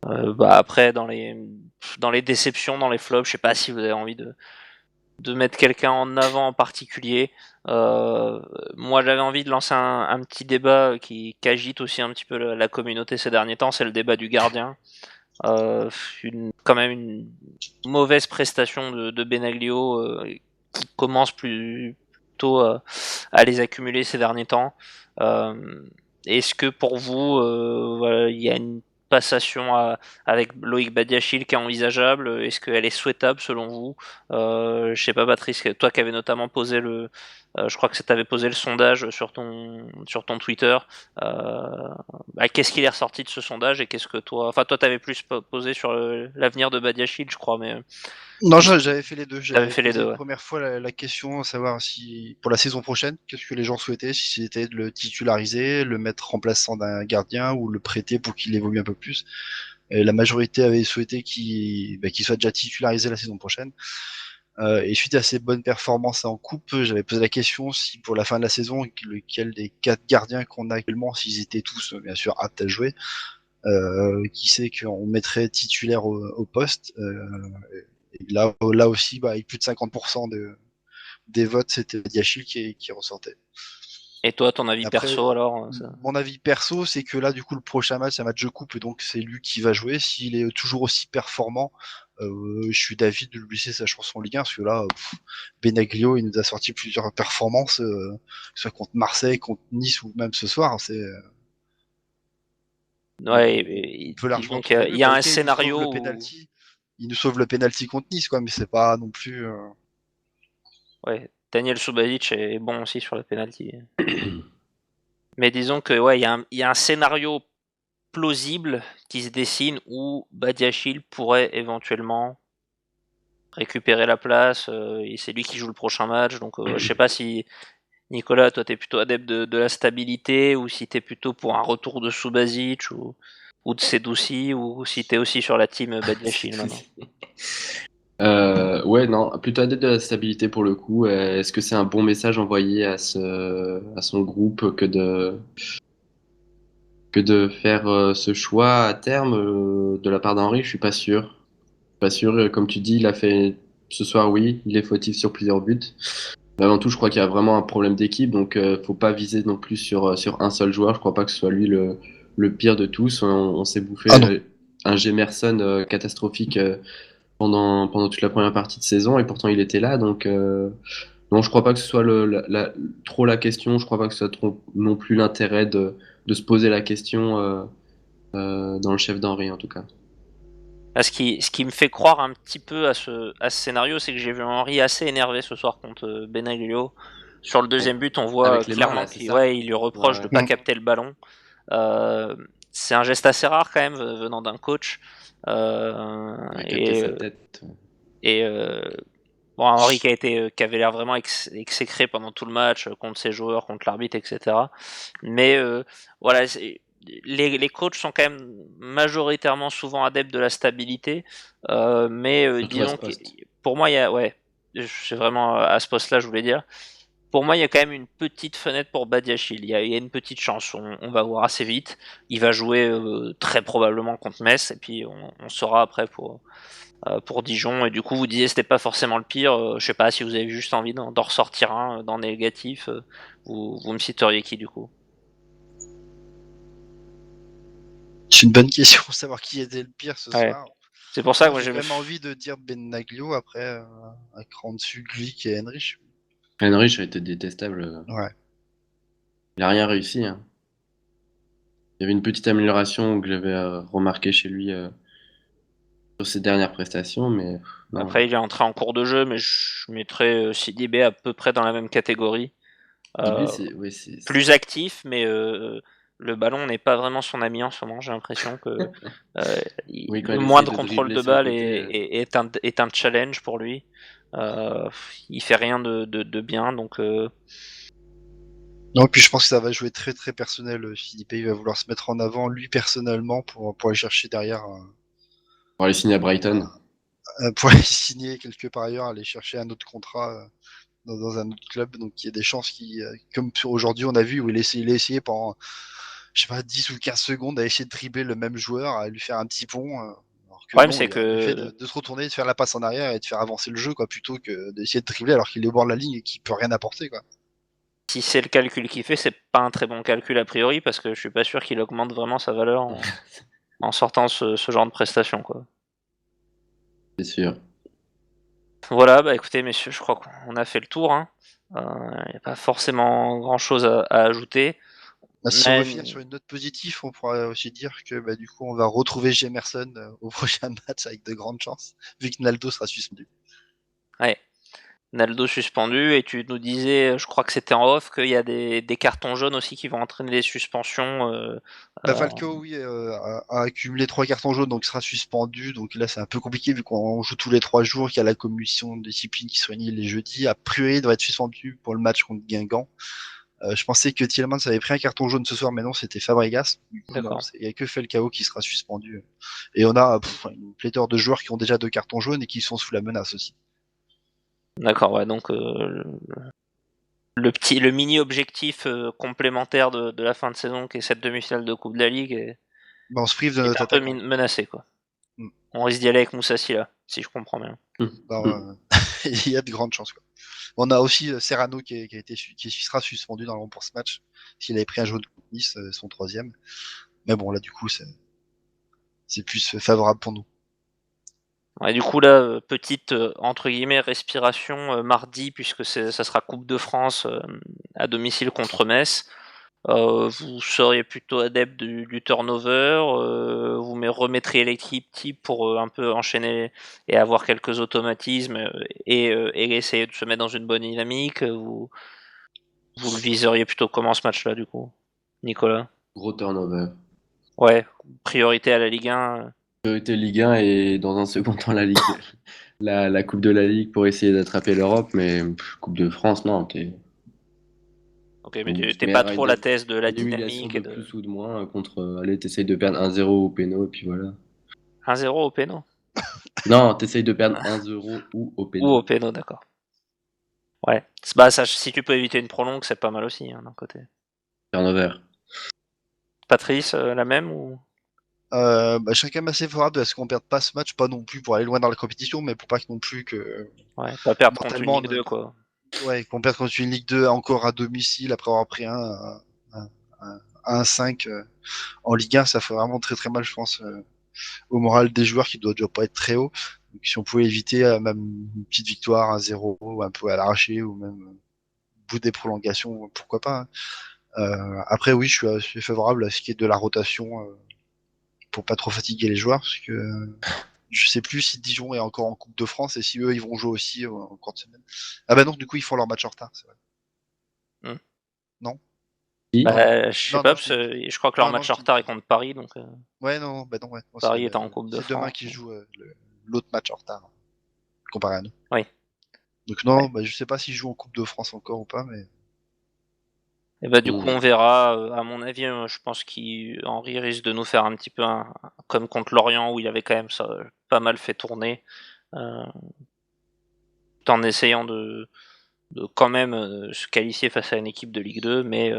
après, dans les déceptions, dans les flops, je sais pas si vous avez envie de mettre quelqu'un en avant en particulier. Moi, j'avais envie de lancer un petit débat qui agite aussi un petit peu la communauté ces derniers temps, c'est le débat du gardien. Quand même une mauvaise prestation de Benaglio qui commence plutôt à les accumuler ces derniers temps. Est-ce que pour vous, voilà, il y a une passation avec Loïc Badiachil qui est envisageable? Est-ce qu'elle est souhaitable selon vous? Je sais pas, Patrice, toi qui avais notamment posé je crois que tu avais posé le sondage sur ton Twitter. Qu'est-ce qu'il est ressorti de ce sondage et qu'est-ce que toi t'avais plus posé sur l'avenir de Badiachil, je crois, mais Non, j'avais fait les deux. t'avais J'avais fait les posé deux, une ouais. première fois la question, savoir si pour la saison prochaine, qu'est-ce que les gens souhaitaient, si c'était de le titulariser, le mettre remplaçant d'un gardien ou le prêter pour qu'il évolue un peu plus. Et la majorité avait souhaité qu'il soit déjà titularisé la saison prochaine. Et suite à ses bonnes performances en coupe, j'avais posé la question si pour la fin de la saison, lequel des 4 gardiens qu'on a actuellement, s'ils étaient tous bien sûr aptes à jouer, qui sait qu'on mettrait titulaire au poste. Et là aussi, avec plus de 50% des votes, c'était Diachil qui ressortait. Et toi, ton avis Après, perso alors mon avis perso, c'est que là, du coup, le prochain match, c'est un match de coupe, donc c'est lui qui va jouer. S'il est toujours aussi performant, je suis d'avis de lui laisser sa chance en Ligue 1, parce que là, Benaglio, il nous a sorti plusieurs performances, que ce soit contre Marseille, contre Nice ou même ce soir. On peut largement disons trouver qu'il mieux. y a un Ok, il nous sauve le scénario où penalty. Il nous sauve le penalty contre Nice, quoi, mais c'est pas non plus. Daniel Subasic est bon aussi sur le penalty. Mais disons que il y a un scénario plausible qui se dessine où Badiachil pourrait éventuellement récupérer la place et c'est lui qui joue le prochain match. Donc je sais pas si Nicolas, toi t'es plutôt adepte de la stabilité ou si t'es plutôt pour un retour de Subasic ou de Sedoussi ou si t'es aussi sur la team Badiachil maintenant. Ouais, non, plutôt adepte de la stabilité pour le coup. Est-ce que c'est un bon message envoyé à son groupe que de faire ce choix à terme de la part d'Henry? Je suis pas sûr. Pas sûr. Comme tu dis, il a fait ce soir, oui, il est fautif sur plusieurs buts. Mais avant tout, je crois qu'il y a vraiment un problème d'équipe, donc faut pas viser non plus sur un seul joueur. Je crois pas que ce soit lui le pire de tous. On s'est bouffé Ah non. un Gemerson catastrophique pendant toute la première partie de saison, et pourtant il était là. Donc non, je crois pas que ce soit trop la question. Je crois pas que ce soit trop non plus l'intérêt de se poser la question dans le chef d'Henry en tout cas. Ce qui me fait croire un petit peu à ce scénario, c'est que j'ai vu Henry assez énervé ce soir contre Benaglio. Sur le deuxième but, on voit Avec les mains clairement là, c'est qu'il ça? il lui reproche de Ouais. pas capter le ballon. Euh, c'est un geste assez rare quand même venant d'un coach. Il a capté Et, sa tête. et bon, Henry qui avait l'air vraiment exécré pendant tout le match contre ses joueurs, contre l'arbitre, etc. Mais voilà, les coachs sont quand même majoritairement souvent adeptes de la stabilité, mais Surtout à ce disons que poste. pour moi, c'est vraiment à ce poste-là, je voulais dire. Pour moi, il y a quand même une petite fenêtre pour Badiachil. Il y a une petite chance. On va voir assez vite. Il va jouer très probablement contre Metz, et puis on saura après pour Dijon. Et du coup, vous disiez que c'était pas forcément le pire. Je sais pas si vous avez juste envie d'en ressortir un dans le négatif. Vous me citeriez qui du coup? C'est une bonne question, savoir qui était le pire ce Ouais. soir. C'est pour ça que Moi, moi j'ai je quand me même envie de dire Benaglio après, un cran dessus Glick et Henrich. Henrich a été détestable. Ouais. Il a rien réussi, hein. Il y avait une petite amélioration que j'avais remarqué chez lui sur ses dernières prestations, mais non. Après, il est entré en cours de jeu, mais je mettrais Sidibé à peu près dans la même catégorie. Dibé, Euh, c'est, ouais, Plus actif, mais le ballon n'est pas vraiment son ami en ce moment. J'ai l'impression que oui, quand le il essaye moindre de contrôle dribbler de sur le balle côté. est un challenge pour lui. Il fait rien de bien, donc Non, puis je pense que ça va jouer très très personnel. Philippe, il va vouloir se mettre en avant lui personnellement pour aller chercher derrière, Pour aller signer à Brighton. pour aller signer quelque part ailleurs, aller chercher un autre contrat dans un autre club. Donc il y a des chances comme aujourd'hui on a vu où il a essayé pendant, je sais pas, 10 ou 15 secondes à essayer de dribbler le même joueur, à lui faire un petit pont. Alors le que problème non, c'est il a mieux fait que de se retourner, de faire la passe en arrière et de faire avancer le jeu, quoi, plutôt que d'essayer de dribbler alors qu'il est au bord de la ligne et qu'il peut rien apporter, quoi. si c'est le calcul qu'il fait, c'est pas un très bon calcul a priori parce que je suis pas sûr qu'il augmente vraiment sa valeur en sortant ce genre de prestation, quoi. C'est sûr. Voilà, bah écoutez messieurs, je crois qu'on a fait le tour, hein. Il n'y a pas forcément grand chose à ajouter. Si on veut Mais- finir sur une note positive, on pourra aussi dire que du coup on va retrouver Jemerson au prochain match avec de grandes chances, vu que Naldo sera suspendu. Ouais. Naldo suspendu, et tu nous disais, je crois que c'était en off, qu'il y a des cartons jaunes aussi qui vont entraîner des suspensions. Falco, oui, a accumulé 3 cartons jaunes, donc il sera suspendu. Donc là, c'est un peu compliqué vu qu'on joue tous les 3 jours, qu'il y a la commission de discipline qui se réunit les jeudis. A priori, il devrait être suspendu pour le match contre Guingamp. Je pensais que Tielemans avait pris un carton jaune ce soir, mais non, c'était Fabregas. Du coup, D'accord. il n'y a que Falcao qui sera suspendu. Et on a une pléthore de joueurs qui ont déjà 2 cartons jaunes et qui sont sous la menace aussi. D'accord, ouais, donc le mini objectif complémentaire de la fin de saison, qui est cette demi-finale de Coupe de la Ligue, est On se prive de un notre peu attaquant. menacé, quoi. Mm. On risque d'y aller avec Moussassi là, si je comprends bien. Il y a de grandes chances. Quoi. On a aussi Serrano qui sera suspendu normalement pour ce match, s'il avait pris un jaune contre Nice, son 3e. Mais bon, là, du coup, c'est plus favorable pour nous. Ouais, du coup là, petite entre guillemets respiration mardi, puisque ça sera Coupe de France à domicile contre Metz. Vous seriez plutôt adepte du turnover, vous remettriez l'équipe type pour un peu enchaîner et avoir quelques automatismes et essayer de se mettre dans une bonne dynamique. Vous le viseriez plutôt comment ce match-là, du coup, Nicolas? Gros turnover. Ouais, priorité à la Ligue 1. Priorité Ligue 1 et dans un second temps la Ligue, la Coupe de la Ligue pour essayer d'attraper l'Europe, mais Coupe de France, non. Ok, mais On se t'es met pas à trop la thèse de la une humiliation dynamique de et de plus ou de moins contre. Allez, t'essayes de perdre 1-0 au péno et puis voilà. 1-0 au péno. Non, t'essayes de perdre 1-0 ou au Ou au péno. péno, d'accord. Ouais. Bah, ça, si tu peux éviter une prolongue, c'est pas mal aussi, hein, d'un côté. Turnover. Patrice, la même ou... Chacun assez favorable à ce qu'on perde pas ce match, pas non plus pour aller loin dans la compétition, mais pour pas que non plus que Ouais, pas perdre contre une mentalement, Ligue 2, quoi. ouais, qu'on perde contre une Ligue 2 encore à domicile après avoir pris un 1-5 en Ligue 1, ça fait vraiment très très mal, je pense, au moral des joueurs qui doit déjà pas être très haut. Donc, si on pouvait éviter même une petite victoire, 1-0, un peu à l'arraché, ou même bout des prolongations, pourquoi pas. Après, oui, je suis favorable à ce qui est de la rotation pour pas trop fatiguer les joueurs, parce que je sais plus si Dijon est encore en Coupe de France et si eux ils vont jouer aussi en cours de semaine. Ah bah non, du coup ils font leur match en retard, c'est vrai. Hmm. Non. Si. Bah, je sais Non, pas, non, parce que je crois que leur non, match je en dis. retard est contre Paris, donc Ouais, non, bah non, ouais. Non, Paris est en Coupe de c'est demain France. qu'ils jouent l'autre match en retard, comparé à nous. Oui. Donc non, Ouais. bah, je sais pas s'ils jouent en Coupe de France encore ou pas, mais. Et bah, du coup, on verra. À mon avis, je pense qu'Henri risque de nous faire un petit peu comme contre Lorient, où il avait quand même ça, pas mal fait tourner, tout en essayant de quand même se qualifier face à une équipe de Ligue 2, mais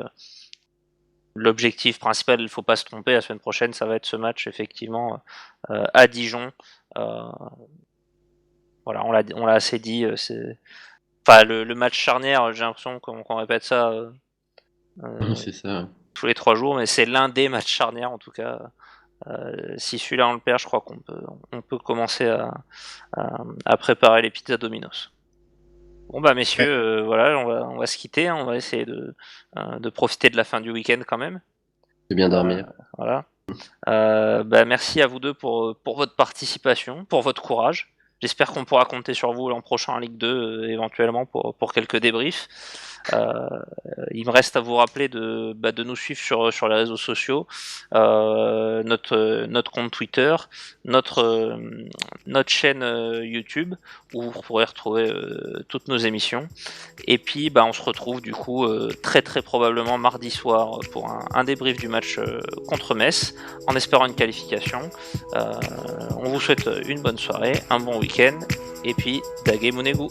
l'objectif principal, il ne faut pas se tromper, la semaine prochaine, ça va être ce match, effectivement, à Dijon. Voilà, on l'a assez dit. Enfin, le match charnière, j'ai l'impression qu'on répète ça C'est ça. tous les 3 jours, mais c'est l'un des matchs charnières, en tout cas. Si celui-là on le perd, je crois on peut commencer à préparer les pizzas Domino's. Bon bah messieurs, Ouais. voilà, on va se quitter, hein, on va essayer de profiter de la fin du week-end quand même. C'est bien dormir. Voilà. Bah, merci à vous deux pour votre participation, pour votre courage. J'espère qu'on pourra compter sur vous l'an prochain en Ligue 2, éventuellement pour quelques débriefs. Il me reste à vous rappeler de nous suivre sur les réseaux sociaux, notre compte Twitter, notre chaîne YouTube, où vous pourrez retrouver toutes nos émissions. Et puis bah, on se retrouve du coup très très probablement mardi soir pour un débrief du match contre Metz, en espérant une qualification. On vous souhaite une bonne soirée, un bon week-end, et puis Dage Munegu.